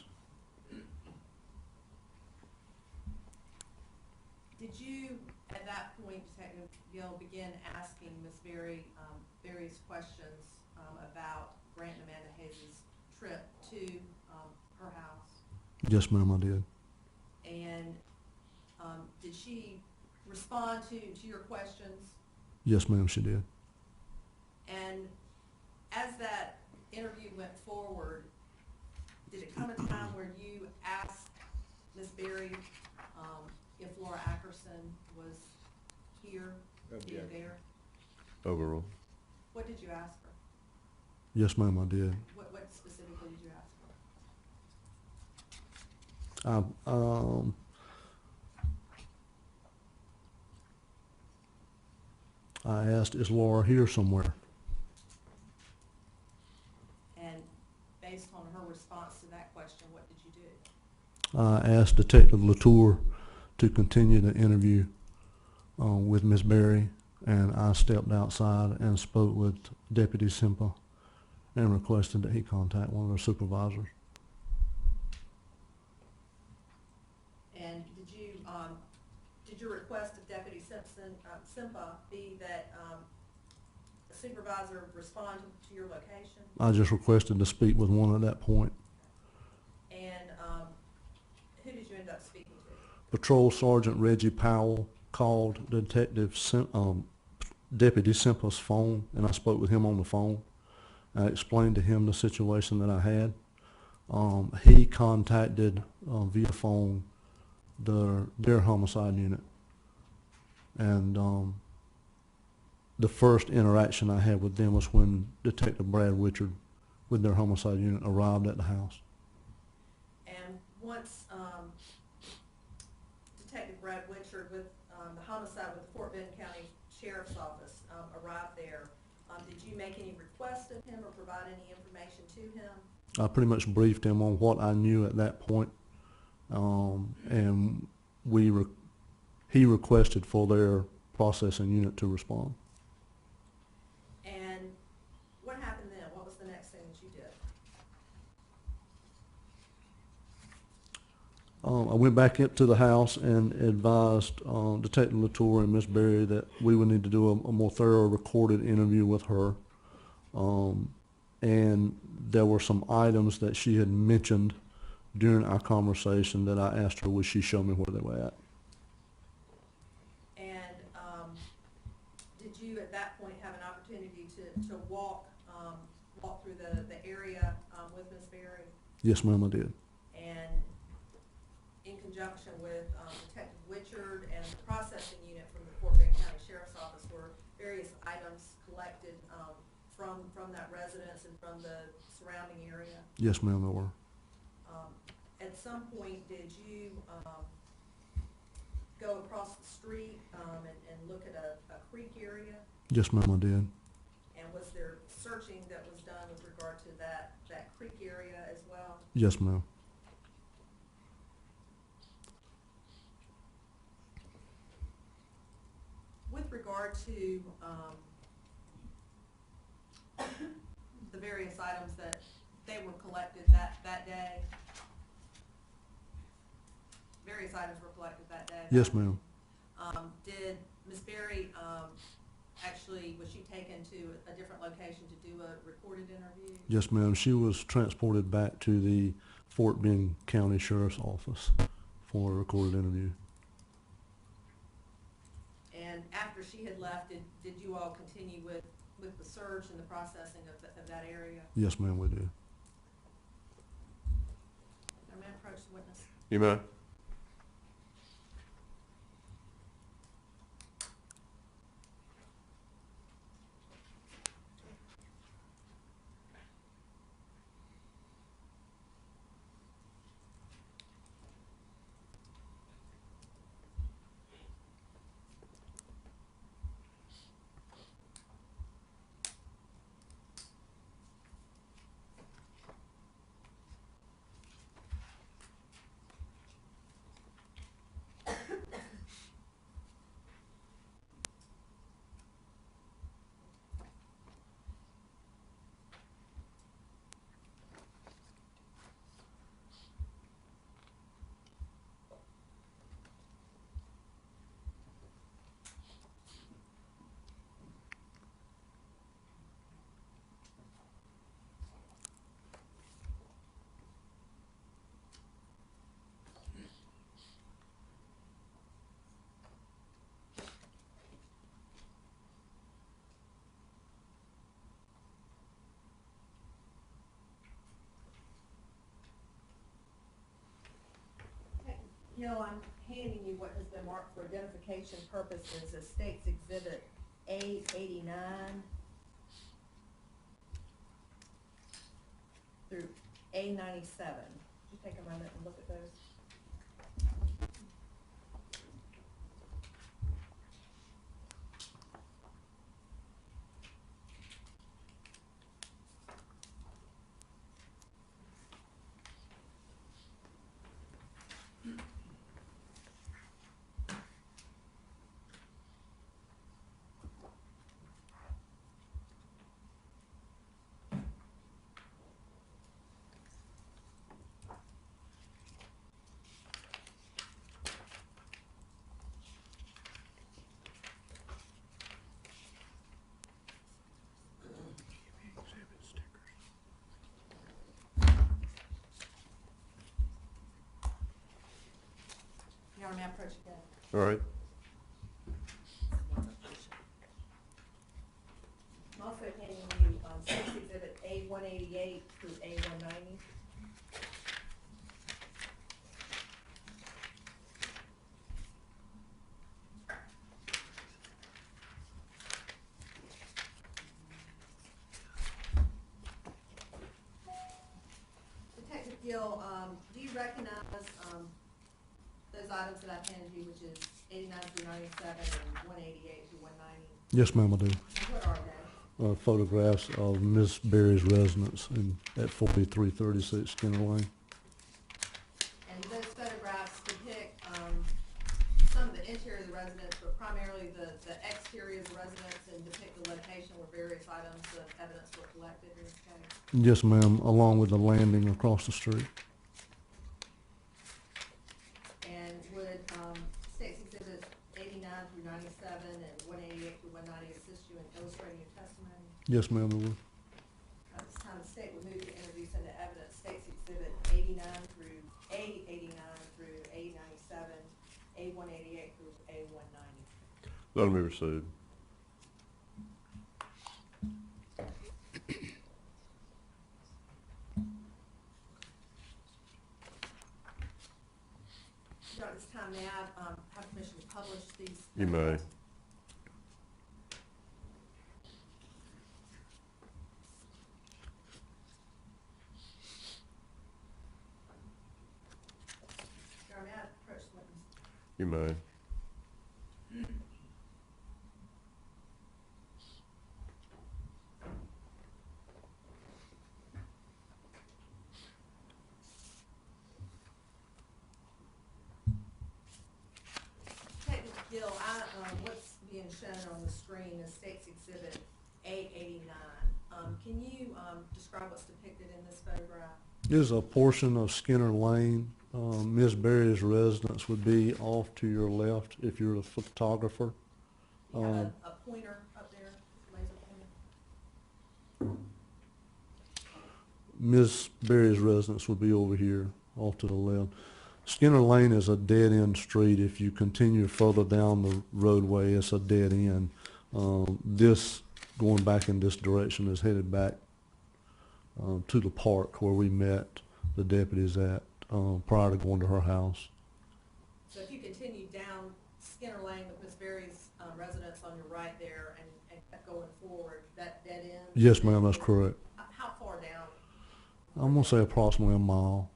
Did you, at that point, Detective Gill, begin asking Ms. Berry various questions about Grant and Amanda Hayes' trip to her house? Yes, ma'am, I did. And did she respond to your questions? Yes, ma'am, she did. And as that interview went forward, did it come a time where you asked Ms. Berry if Laura Ackerson was here, being Objection. there? Overall. What did you ask her? Yes, ma'am, I did. What specifically did you ask her? I asked, is Laura here somewhere? And based on her response to that question, what did you do? I asked Detective Latour to continue the interview with Ms. Berry, and I stepped outside and spoke with Deputy Simpa and requested that he contact one of their supervisors. And did your request of Deputy Simpa be that a supervisor respond to your location? I just requested to speak with one at that point. And who did you end up speaking to? Patrol Sergeant Reggie Powell called Deputy Simpa's phone, and I spoke with him on the phone. I explained to him the situation that I had. He contacted via phone their homicide unit, and the first interaction I had with them was when Detective Brad Richard with their homicide unit arrived at the house. And once Detective Brad Richard with the homicide with the Fort Bend County Sheriff's Office arrived there, did you make any requests of him or provide any information to him? I pretty much briefed him on what I knew at that point, and he requested for their processing unit to respond. And what happened then? What was the next thing that you did? I went back up to the house and advised Detective Latour and Miss Berry that we would need to do a more thorough recorded interview with her. And there were some items that she had mentioned during our conversation that I asked her would she show me where they were at. And did you at that point have an opportunity to walk through the area with Miss Berry? Yes, ma'am, I did. And in conjunction with Detective Richard and the processing unit from the Fort Bend County Sheriff's Office were various items collected from that residence and from the surrounding area. Yes, ma'am, there were. At some point, did you go across the street and look at a creek area? Yes, ma'am, I did. And was there searching that was done with regard to that creek area as well? Yes, ma'am. With regard to the various items that they were collected that day, various items were collected that day? Yes, ma'am. Did Ms. Berry actually, was she taken to a different location to do a recorded interview? Yes, ma'am. She was transported back to the Fort Bend County Sheriff's Office for a recorded interview. And after she had left, did you all continue with the search and the processing of that area? Yes, ma'am, we did. May I approach the witness? You may. Hill, I'm handing you what has been marked for identification purposes as State's Exhibit A89 through A97. Would you take a moment and look at those? may I approach again? All right. I'm also handing you, State's Exhibit A-188 through A-190. Detective Gill, do you recognize, those items that I've handed you, which is 89 through 97 and 188 through 190? Yes, ma'am, I do. What are they? Photographs of Miss Berry's residence at 4336 Skinner Lane. And those photographs depict, some of the interior of the residence, but primarily the exterior of the residence, and depict the location where various items of evidence were collected in this case? Yes, ma'am, along with the landing across the street. And would, State's Exhibit 89 through 97 and 188 through 190 assist you in illustrating your testimony? Yes, ma'am, it would. At this time, the state would move to introduce into evidence State's Exhibit 89 through A-89 through A-97, A-188 through A-190. Let them be received. At this time, may I have permission to publish these? You may. Sure, may I approach the witness? You may. Detective Gill, what's being shown on the screen is State's Exhibit A-89. Can you describe what's depicted in this photograph? This is a portion of Skinner Lane. Miss Berry's residence would be off to your left if you're a photographer. You have a pointer up there, laser pointer? Miss Berry's residence would be over here, off to the left. Skinner Lane is a dead-end street. If you continue further down the roadway, it's a dead end. This, going back in this direction, is headed back to the park where we met the deputies at prior to going to her house. So if you continue down Skinner Lane with Miss Berry's residence on your right there and kept going forward, that dead end? Yes, ma'am, that's correct. How far down? I'm gonna say approximately a mile.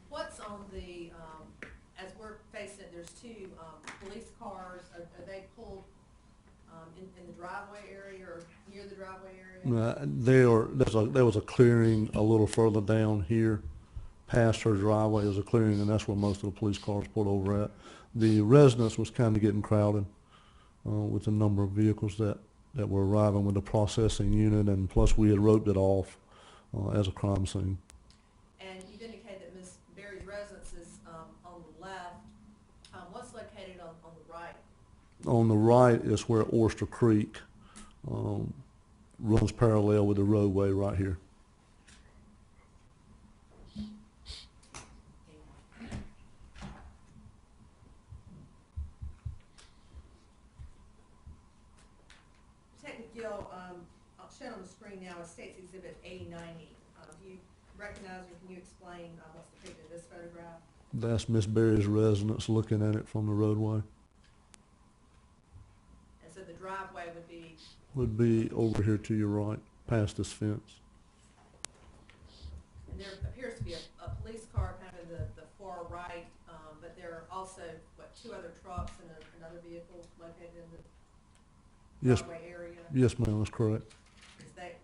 What's on the, as we're facing it, there's two police cars. Are they pulled in the driveway area or near the driveway area? There was a clearing a little further down here, past her driveway. There's a clearing, and that's where most of the police cars pulled over at. The residence was kind of getting crowded with the number of vehicles that were arriving with the processing unit, and plus we had roped it off as a crime scene. And you've indicated that Miss Berry's residence is on the left. What's located on the right? On the right is where Oyster Creek runs parallel with the roadway right here. Detective Gill, shown on the screen now is State's Exhibit A-90. Do you recognize or can you explain what's depicted in this photograph? That's Miss Berry's residence, looking at it from the roadway. And so the driveway Would be over here to your right, past this fence. and there appears to be a police car kind of in the far right, but there are also, two other trucks and another vehicle located in the Yes, driveway area? yes, ma'am, that's correct.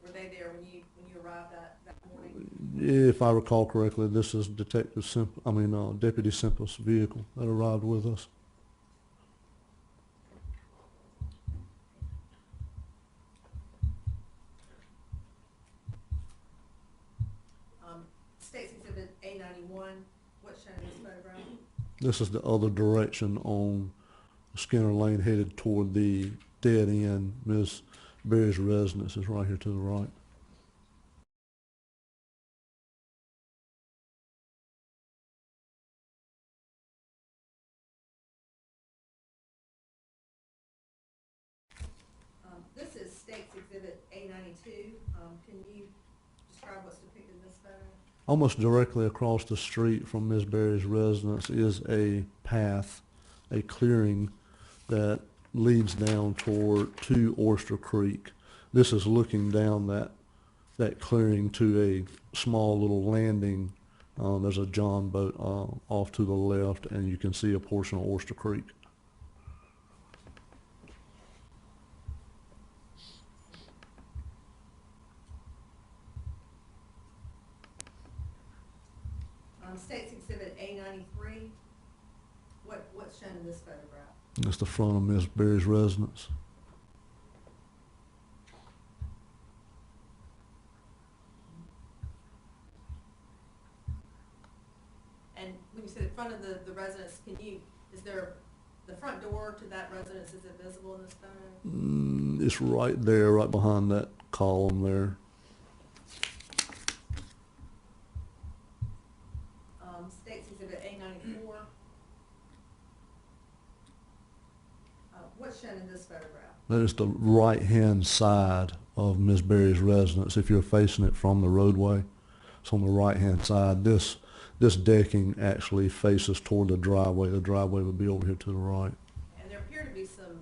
Were they there when you arrived that morning? If I recall correctly, this is Deputy Semple's vehicle that arrived with us. State's Exhibit A-91, what's shown in this photograph? This is the other direction on Skinner Lane, headed toward the dead end. Miss Berry's residence is right here to the right. A92. Can you describe what's depicted in this photo? Almost directly across the street from Ms. Berry's residence is a path, a clearing that leads down to Oyster Creek. This is looking down that clearing to a small little landing. There's a John boat off to the left, and you can see a portion of Oyster Creek. State's Exhibit A93. What's shown in this photograph? That's the front of Ms. Berry's residence. And when you say the front of the residence, is there, the front door to that residence, is it visible in this photo? It's right there, right behind that column there. State's Exhibit A94. What's shown in this photograph? That is the right-hand side of Ms. Berry's residence. If you're facing it from the roadway, it's on the right-hand side. This decking actually faces toward the driveway. The driveway would be over here to the right. And there appear to be some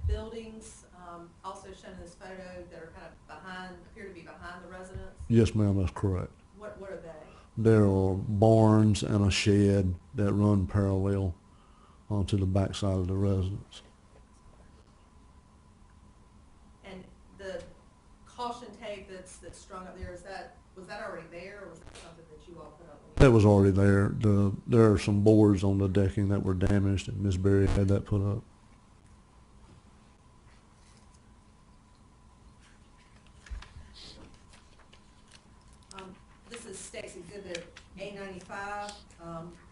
buildings also shown in this photo that are kind of appear to be behind the residence. Yes, ma'am, that's correct. What are they? There are barns and a shed that run parallel onto the backside of the residence. And the caution tape that's strung up there, was that already there, or was that something that you all put up? That was already there. There are some boards on the decking that were damaged, and Ms. Berry had that put up. This is State's Exhibit A95.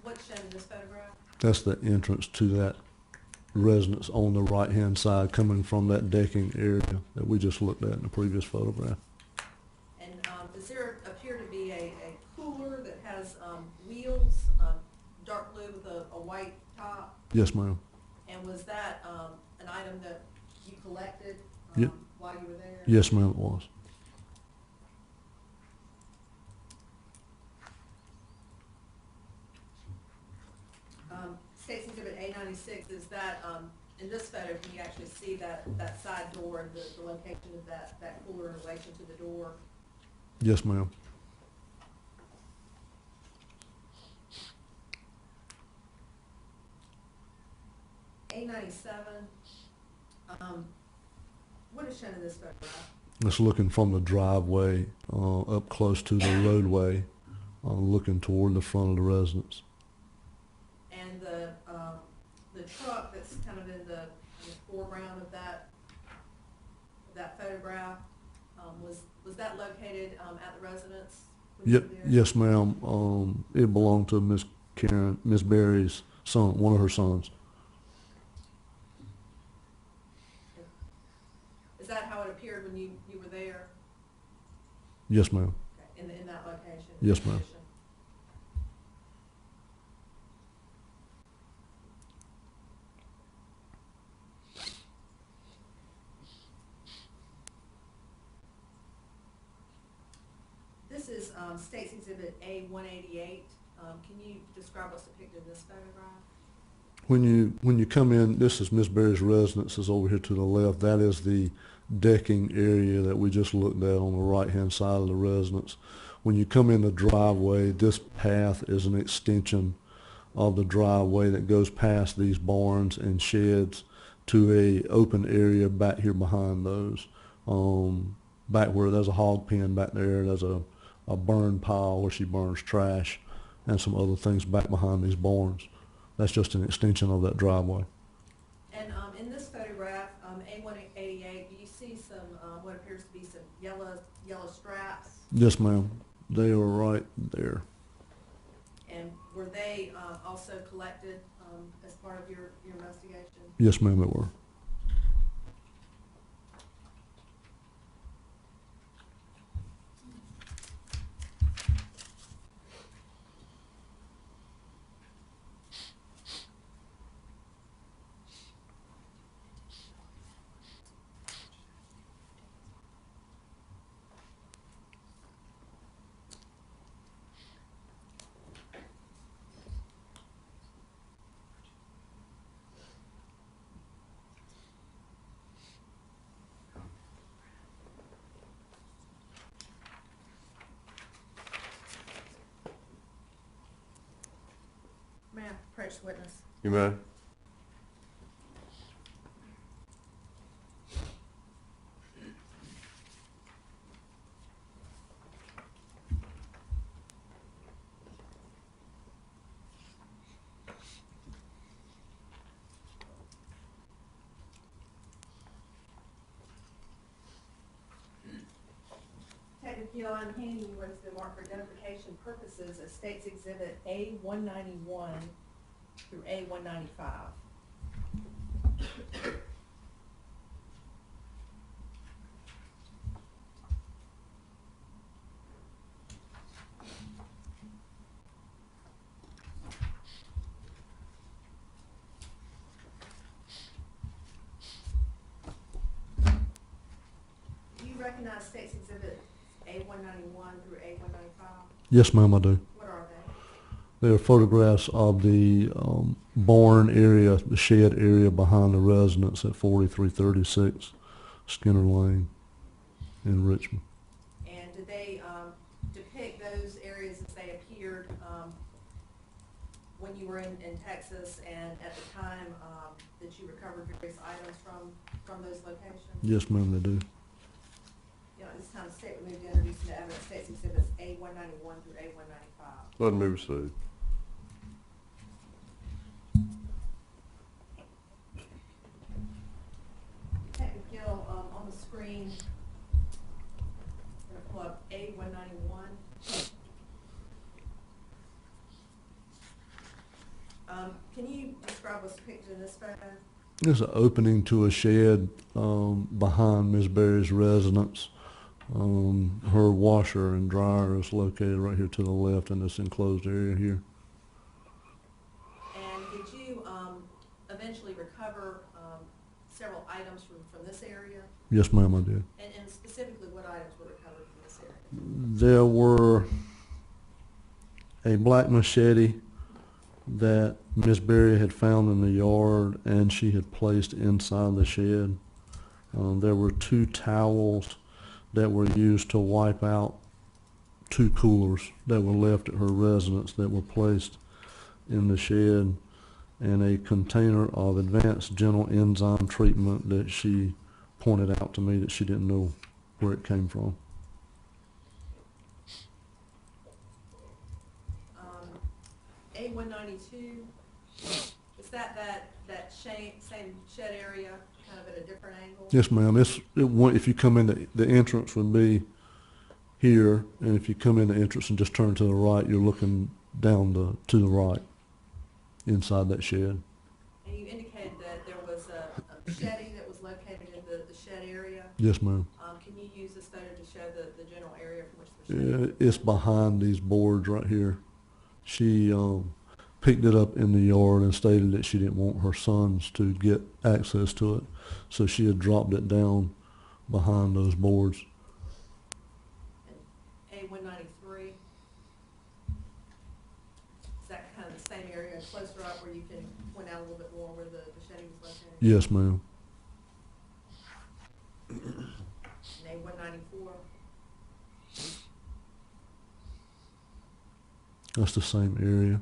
What's shown in this photograph? That's the entrance to that residence on the right-hand side, coming from that decking area that we just looked at in the previous photograph. And does there appear to be a cooler that has wheels, dark blue with a white top? Yes, ma'am. And was that an item that you collected Ye- while you were there? Yes, ma'am, it was. State's Exhibit A96, is that, in this photo, can you actually see that side door and the location of that cooler in relation to the door? Yes, ma'am. A97, what is shown in this photograph? It's looking from the driveway up close to the roadway, looking toward the front of the residence. And the truck that's kind of in the foreground of that photograph, was that located at the residence? when you were there? Yes, ma'am. It belonged to Miss Berry's son, one of her sons. Is that how it appeared when you were there? Yes, ma'am. Okay, in that location? Yes, ma'am. Position? This is State's Exhibit A188. Can you describe what's depicted in this photograph? When you come in, this is Miss Berry's residence is over here to the left. That is the decking area that we just looked at on the right-hand side of the residence. When you come in the driveway, this path is an extension of the driveway that goes past these barns and sheds to a open area back here behind those. Back where there's a hog pen back there, there's a burn pile where she burns trash and some other things back behind these barns. That's just an extension of that driveway. And in this photograph, A188, do you see some what appears to be some yellow straps? Yes, ma'am. They are right there. And were they also collected as part of your investigation? Yes, ma'am, they were. approach the witness. You may. Detective Gill, I'm handing you what's been marked for identification purposes as State's Exhibit A-191 through A-195. Do you recognize State's Exhibit A-191 through A-195? Yes, ma'am, I do. What are They are photographs of the barn area, the shed area behind the residence at 4336 Skinner Lane in Richmond. they? And did they depict those areas as they appeared when you were in Texas and at the time that you recovered various items from those locations? Yes, ma'am, they do. At this time, the state would move to introduce into evidence State's Exhibits A-191 through A-195. Let me proceed. Detective Gill, on the screen, we're going to pull up A-191. Can you describe what's depicted in this photo? There's an opening to a shed behind Ms. Berry's residence. Her washer and dryer is located right here to the left in this enclosed area here. And did you eventually recover several items from this area? Yes, ma'am, I did. And specifically, what items were recovered from this area? There were a black machete that Miss Berry had found in the yard and she had placed inside the shed. There were 2 towels that were used to wipe out 2 coolers that were left at her residence that were placed in the shed, and a container of advanced gentle enzyme treatment that she pointed out to me that she didn't know where it came from. A-192, is that same shed area, kind of at a different angle? Yes, ma'am. If you come in, the entrance would be here, and if you come in the entrance and just turn to the right, you're looking down to the right, inside that shed. And you indicated that there was a machete that was located in the shed area. Yes, ma'am. Can you use this photo to show the general area from which the machete? It's behind these boards right here. She picked it up in the yard and stated that she didn't want her sons to get access to it, so she had dropped it down behind those boards. A-193, is that kind of the same area, closer up where you can point out a little bit more where the machete was located? Yes, ma'am. And A-194, That's the same area.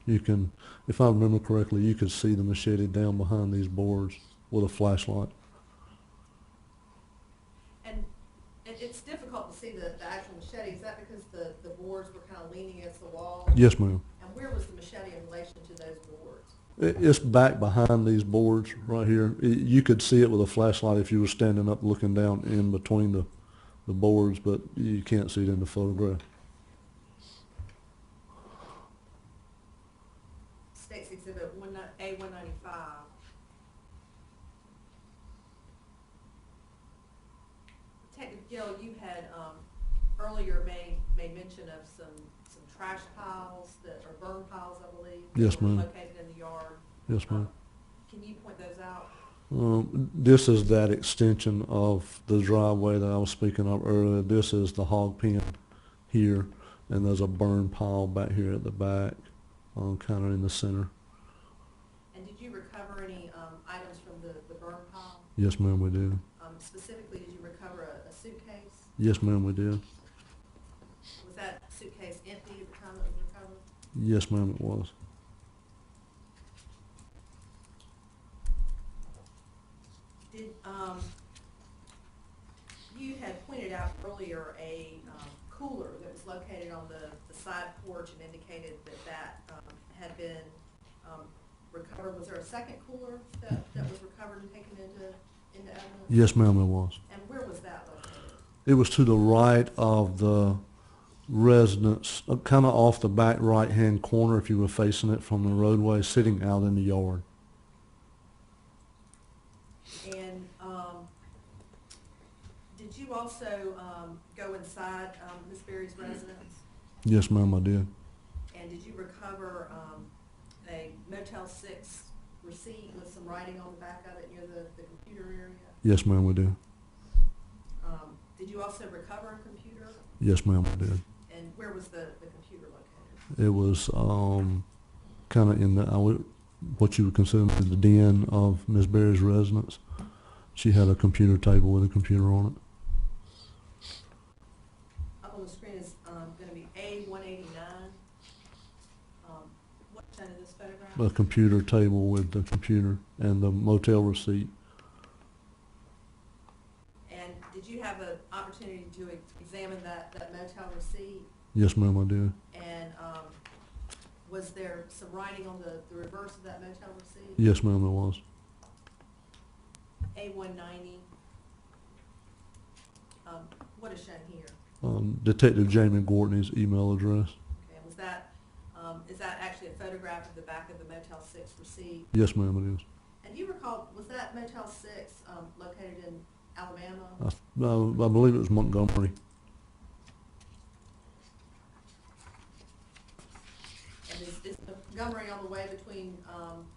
You can, if I remember correctly, you could see the machete down behind these boards with a flashlight. and it's difficult to see the actual machete, is that because the boards were kind of leaning against the wall? Yes, ma'am. And where was the machete in relation to those boards? It's back behind these boards right here. You could see it with a flashlight if you were standing up looking down in between the boards, but you can't see it in the photograph. State's Exhibit A-195. Detective Gill, you had earlier made mention of some trash piles or burn piles, I believe. Yes, that were ma'am. located in the yard. Yes, ma'am. Can you point those out? This is that extension of the driveway that I was speaking of earlier. This is the hog pen here, and there's a burn pile back here at the back, kind of in the center. And did you recover any items from the burn pile? Yes, ma'am, we did. Specifically, did you recover a suitcase? Yes, ma'am, we did. Was that suitcase empty at the time it was recovered? Yes, ma'am, it was. Did, you had pointed out earlier a cooler that was located on the side porch and indicated that had been recovered. Was there a second cooler that was recovered and taken into evidence? Yes, ma'am, it was. And where was that located? It was to the right of the residence, kind of off the back right-hand corner if you were facing it from the roadway, sitting out in the yard. And did you also go inside Ms. Berry's residence? Yes, ma'am, I did. And did you recover a Motel 6 receipt with some writing on the back of it near the computer area? Yes, ma'am, we did. Did you also recover a computer? Yes, ma'am, I did. And where was the computer located? It was kind of in what you would consider the den of Ms. Berry's residence. She had a computer table with a computer on it. Up on the screen is going to be A189. What's shown in this photograph? A computer table with the computer and the motel receipt. And did you have an opportunity to examine that motel receipt? Yes, ma'am, I did. And was there some writing on the reverse of that motel receipt? Yes, ma'am, it was. A190. What is shown here? Detective Jamie Gortney's email address. Okay, was that, is that actually a photograph of the back of the Motel 6 receipt? Yes, ma'am, it is. And do you recall, was that Motel 6 located in Alabama? I believe it was Montgomery. And is Montgomery on the way between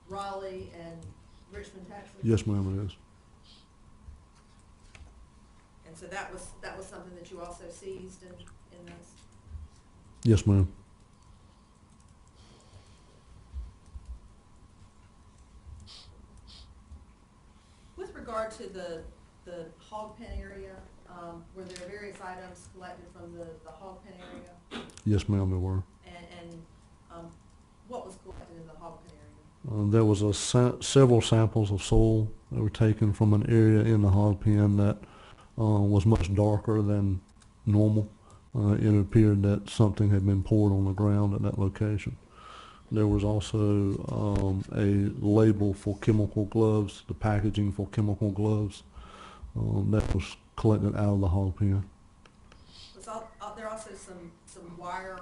Raleigh and Richmond, Texas? Yes, ma'am, it is. And so that was something that you also seized in this? Yes, ma'am. With regard to the hog pen area, were there various items collected from the hog pen area? Yes, ma'am, there were. And what was collected in the hog pen area? There was several samples of soil that were taken from an area in the hog pen that was much darker than normal. It appeared that something had been poured on the ground at that location. There was also a label for chemical gloves, the packaging for chemical gloves, that was collected out of the hog pen. Was there also some wire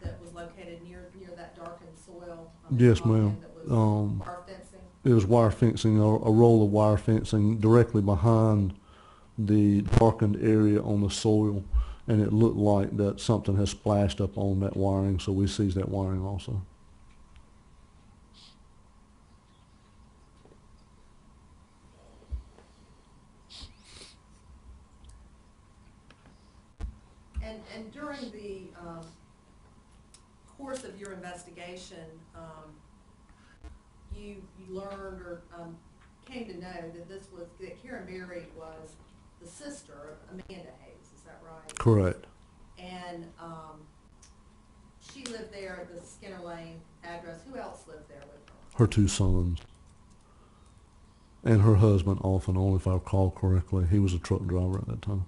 that was located near that darkened soil? Yes, hog pen ma'am. That was wire fencing? It was wire fencing, a roll of wire fencing directly behind the darkened area on the soil, and it looked like that something has splashed up on that wiring, so we seized that wiring also. And during the course of your investigation, you learned or came to know that Karen Berry was the sister of Amanda Hayes, is that right? Correct. And she lived there at the Skinner Lane address. Who else lived there with her? Her two sons. And her husband off and on, if I recall correctly. He was a truck driver at that time.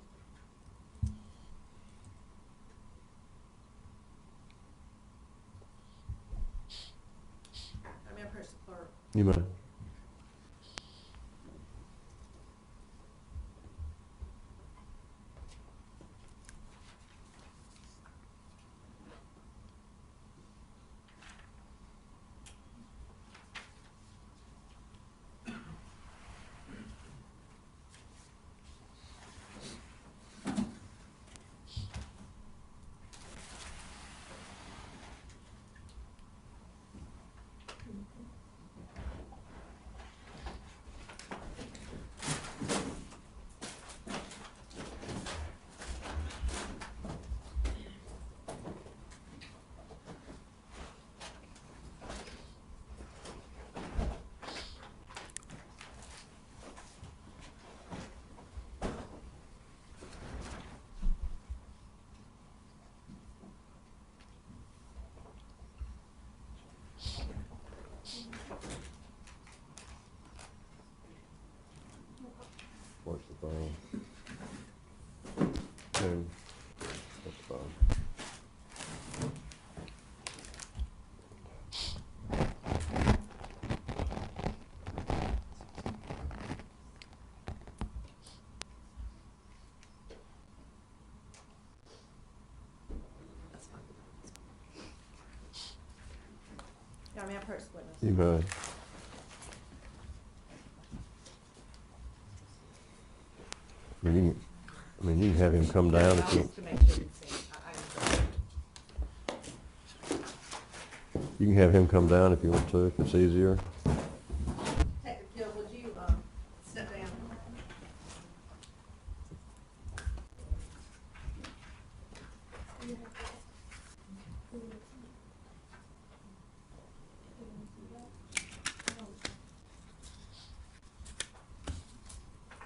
I mean, approach the clerk. You may. fine. Okay, that's fine. That's fine. Yeah, I mean, I've heard witness. You may. You can have him come down if you, Just to make sure it's seen. you can have him come down if you want to, if it's easier. Detective Gill, would you, step down?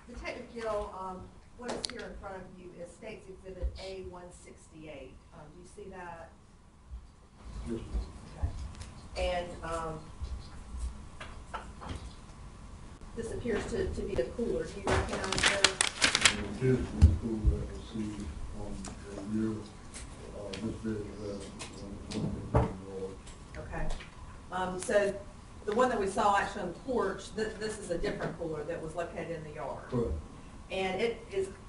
Detective Gill, what is here in front of you is State's Exhibit A-168. Do you see that? Yes, Okay. And, this appears to be the cooler. Do you recognize this? It is the pool that was seen on the rear, this bed, Okay. So the one that we saw actually on the porch, this is a different cooler that was located in the yard. correct. And it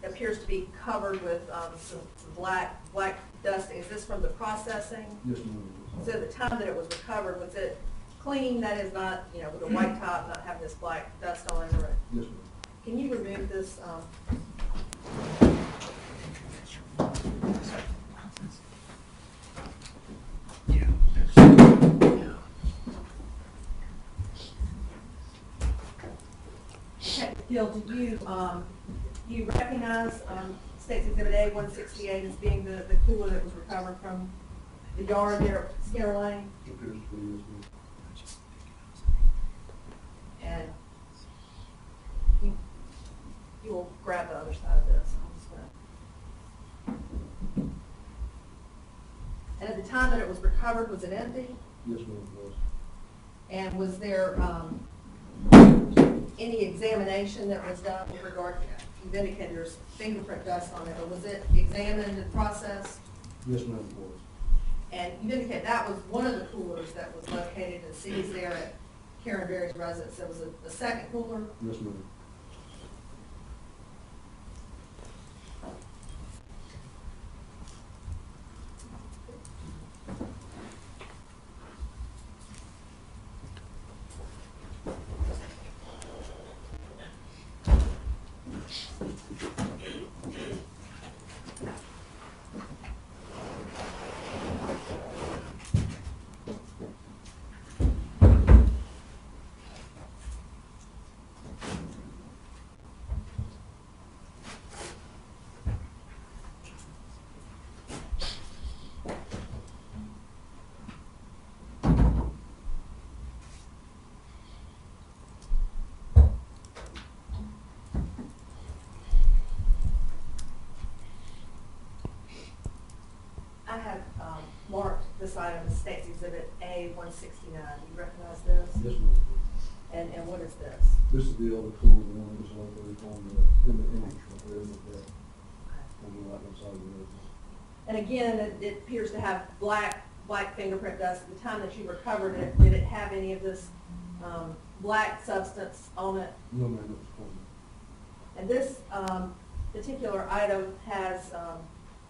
appears to be covered with, some black dusting. Is this from the processing? Yes, ma'am. So at the time that it was recovered, was it clean? That is not, with a white top, not having this black dust all over it? Yes, ma'am. Can you remove this, Detective Gill, do you recognize, State's Exhibit A-168 as being the cooler that was recovered from the yard there at Skinner Lane? Appears to be, yes, ma'am. And you will grab the other side of this. I'm just gonna- And at the time that it was recovered, was it empty? Yes, ma'am, it was. And was there, any examination that was done with regard, you've indicated there's fingerprint dust on it, or was it examined and processed? Yes, ma'am, it was. And you indicated that was one of the coolers that was located and seized there at Karen Berry's residence. There was a second cooler. Yes, ma'am. I have marked this item as State's Exhibit A-169. Do you recognize this? Yes, ma'am. And what is this? This is the other cooler, the one that was located on in the image right there, on the right hand side of the road. And again, it appears to have black fingerprint dust. At the time that you recovered it, did it have any of this black substance on it? No, ma'am, it was clean. And this particular item has a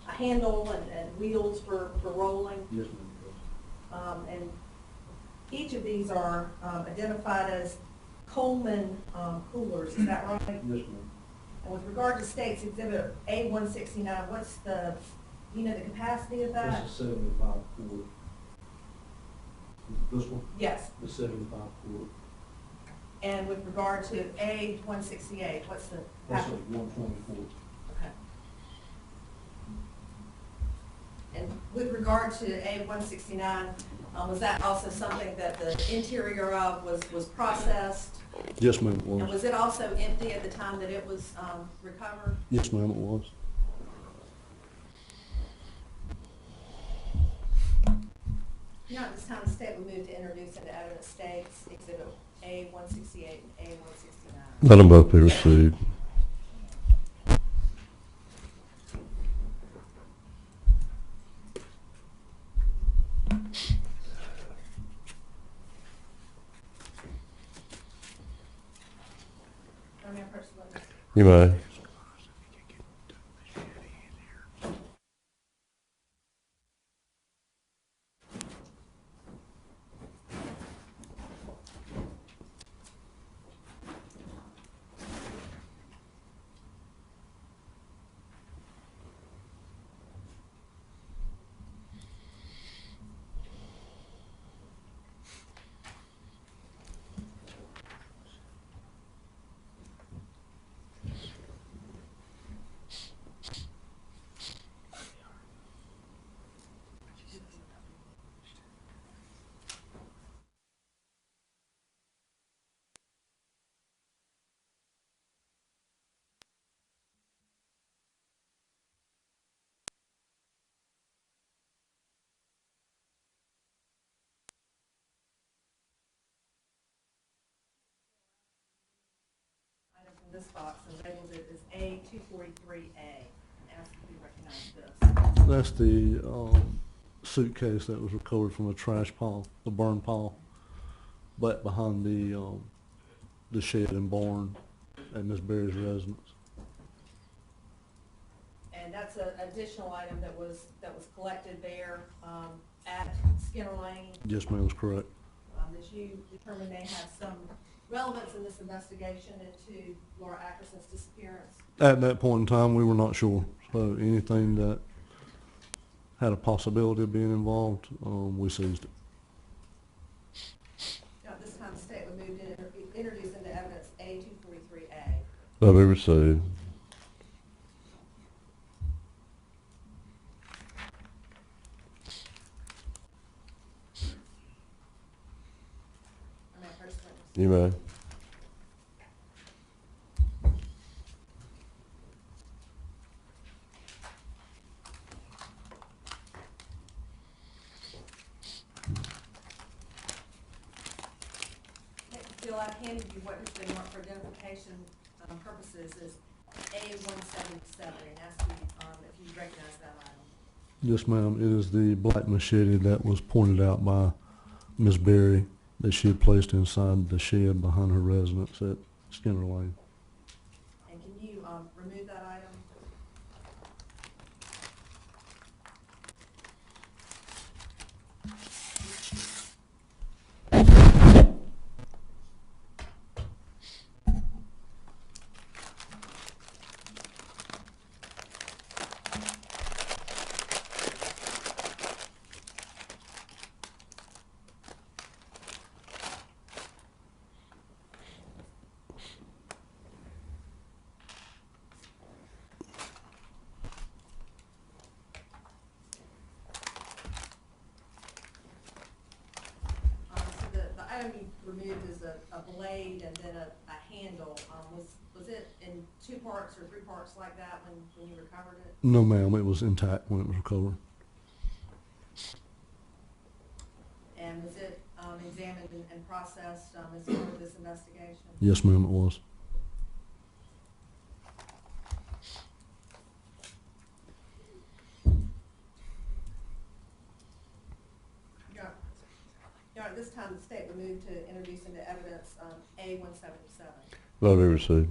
handle and wheels for rolling. Yes, ma'am, it was. And each of these are identified as Coleman coolers, is that right? Yes, ma'am. And with regard to State's Exhibit A-169, what's the capacity of that? That's a 75 quart. This one? Yes. The 75 quart. And with regard to A-168, what's the That's capacity? a 120 quart. Okay. And with regard to A-169, was that also something that the interior of was processed? Yes, ma'am, it was. And was it also empty at the time that it was recovered? Yes, ma'am, it was. Now, at this time, the state will move to introduce into evidence State's Exhibit A-168 and A-169. Let them both be received. Mayor Pro Tem Witness. You may. Item from this box and labeled it as A243A. Ask if you recognize this. That's the suitcase that was recovered from a trash pile, the burn pile, back behind the shed and barn at Miss Berry's residence. And that's an additional item that was collected there at Skinner Lane, Yes, ma'am, that's correct. that you determined may have some relevance in this investigation into Laura Ackerson's disappearance. At that point in time, we were not sure. So anything that had a possibility of being involved, we seized it. Now, at this time, the state would move to introduce into evidence A243A. Will be received. Mayor Pro Tem Witness. You may. Bill, I've handed you what has been marked for identification purposes as A177, and asked you if you recognize that item. Yes, ma'am. It is the black machete that was pointed out by Miss Berry that she had placed inside the shed behind her residence at Skinner Lane. And can you remove that item? So the item you removed is a blade and then a handle. Was it in 2 parts or 3 parts like that when you recovered it? No, ma'am. It was intact when it was recovered. And was it examined and processed as part of this investigation? Yes, ma'am, it was. Your Honor, at this time, the state would move to introduce into evidence A177. Will be received.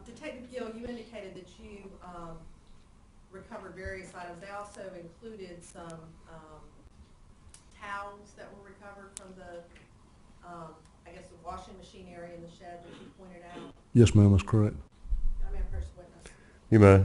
Detective Gill, you indicated that you recovered various items. They also included some towels that were recovered from the, I guess, the washing machine area in the shed that you pointed out. Yes, ma'am, that's correct. I'm in first witness. You may.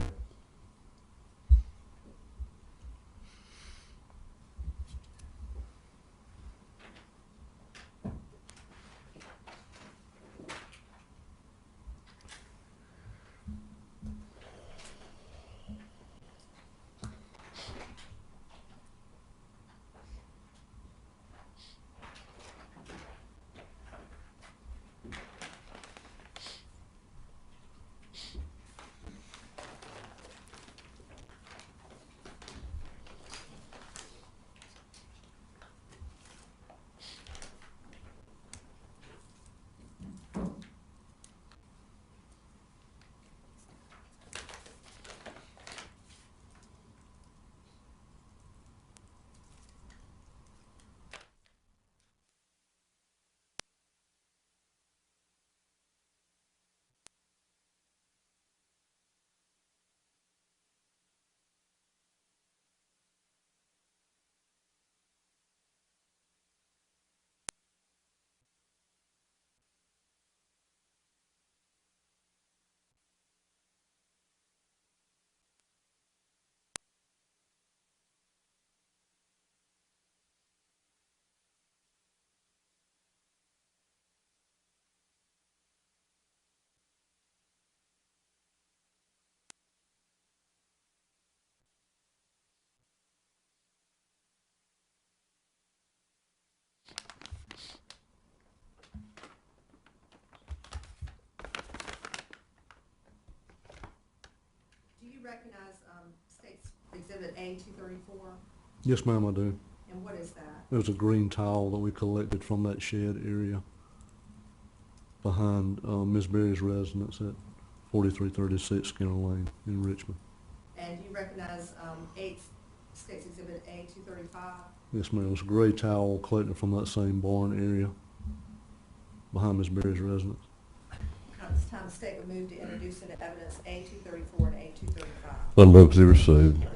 recognize, State's Exhibit A 234? Yes, ma'am, I do. And what is that? It was a green towel that we collected from that shed area behind Ms. Berry's residence at 4336 Skinner Lane in Richmond. And do you recognize, State's Exhibit A 235? Yes, ma'am, it was a gray towel collected from that same barn area behind Ms. Berry's residence. At this time, the state would move to introduce into evidence A 234 and A 235. Let them move to be received.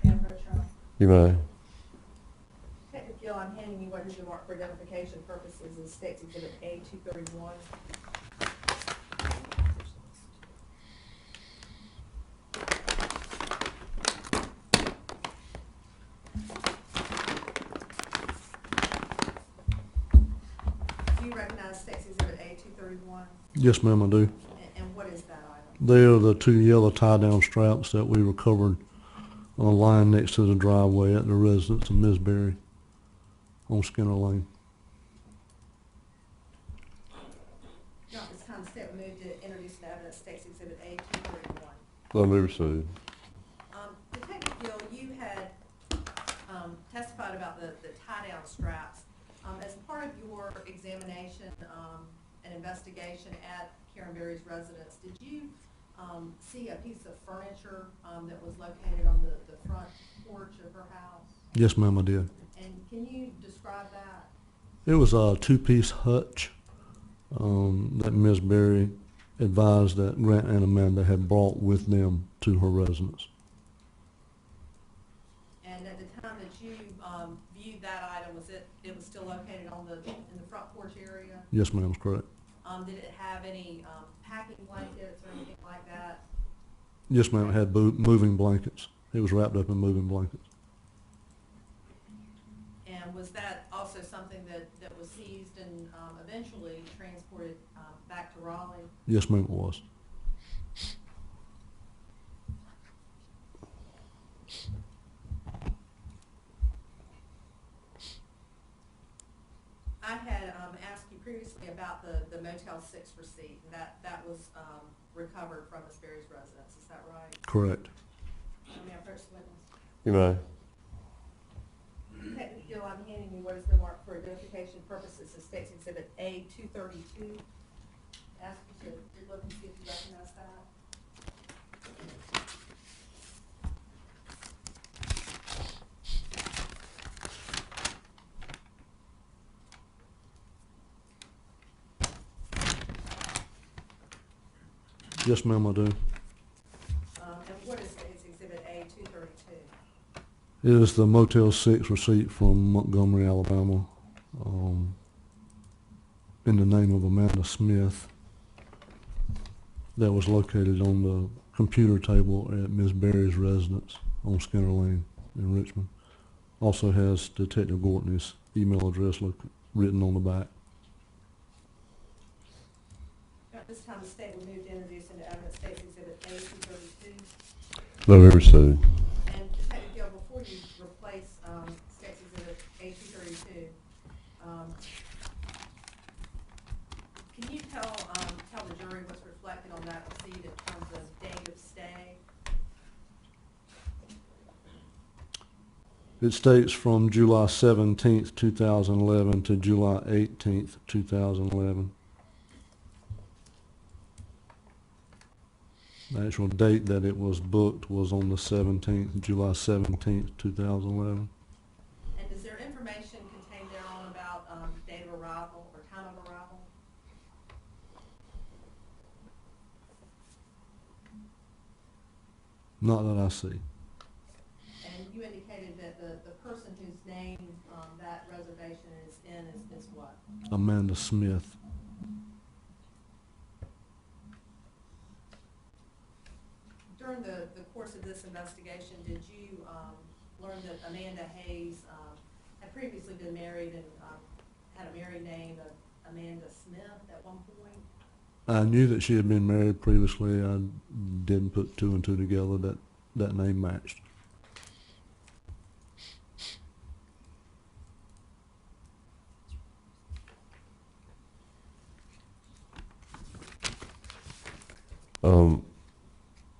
Ann Bradshaw. You may. Detective Gill, I'm handing you what has been marked for identification purposes as State's Exhibit A 231. Do you recognize State's Exhibit A 231? Yes, ma'am, I do. And what is that item? They are the two yellow tie-down straps that we recovered on a line next to the driveway at the residence of Ms. Berry on Skinner Lane. Now, at this time, the state will move to introduce into evidence State's Exhibit A 231. Let them be received. Detective Gill, you had testified about the tie-down straps. As part of your examination and investigation at Karen Berry's residence, did you see a piece of furniture that was located on the front porch of her house? Yes, ma'am, I did. And can you describe that? It was a two-piece hutch that Ms. Berry advised that Grant and Amanda had brought with them to her residence. And at the time that you viewed that item, it was still located in the front porch area? Yes, ma'am, that's correct. Did it have any packing blankets or anything like that? Yes, ma'am, it had moving blankets. It was wrapped up in moving blankets. And was that also something that was seized and eventually transported back to Raleigh? Yes, ma'am, it was. I had asked you previously about the Motel 6 receipt, and that was recovered from Ms. Berry's residence, is that right? Correct. May I approach the witness? You may. Detective Gill, I'm handing you what has been marked for identification purposes as State's Exhibit A 232. Ask you to look and see if you recognize that. Yes, ma'am, I do. And what is State's Exhibit A 232? It is the Motel 6 receipt from Montgomery, Alabama, in the name of Amanda Smith, that was located on the computer table at Ms. Berry's residence on Skinner Lane in Richmond. Also has Detective Gortney's email address written on the back. At this time, the state will move to introduce into evidence State's Exhibit A 232. Let them be received. And Detective Gill, before you replace State's Exhibit A 232, can you tell the jury what's reflected on that receipt in terms of date of stay? It states from July 17th, 2011 to July 18th, 2011. The actual date that it was booked was on the 17th, July 17th, 2011. And is there information contained thereon about date of arrival or time of arrival? Not that I see. And you indicated that the person whose name that reservation is in is what? Amanda Smith. During the course of this investigation, did you learn that Amanda Hayes had previously been married and had a married name of Amanda Smith at one point. I knew that she had been married previously. I didn't put two and two together that that name matched.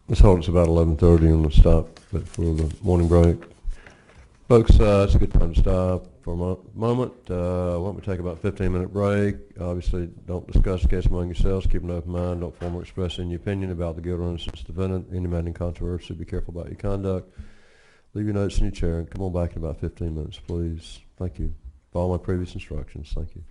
Let's hold it's about 11:30 and we'll stop for the morning break. Folks, it's a good time to stop for a moment. Why don't we take about a 15-minute break? Obviously, don't discuss the case among yourselves. Keep an open mind. Don't form or express any opinion about the guilt or innocence of the defendant. Any matter in controversy, be careful about your conduct. Leave your notes in your chair and come on back in about 15 minutes, please. Thank you. Follow my previous instructions. Thank you.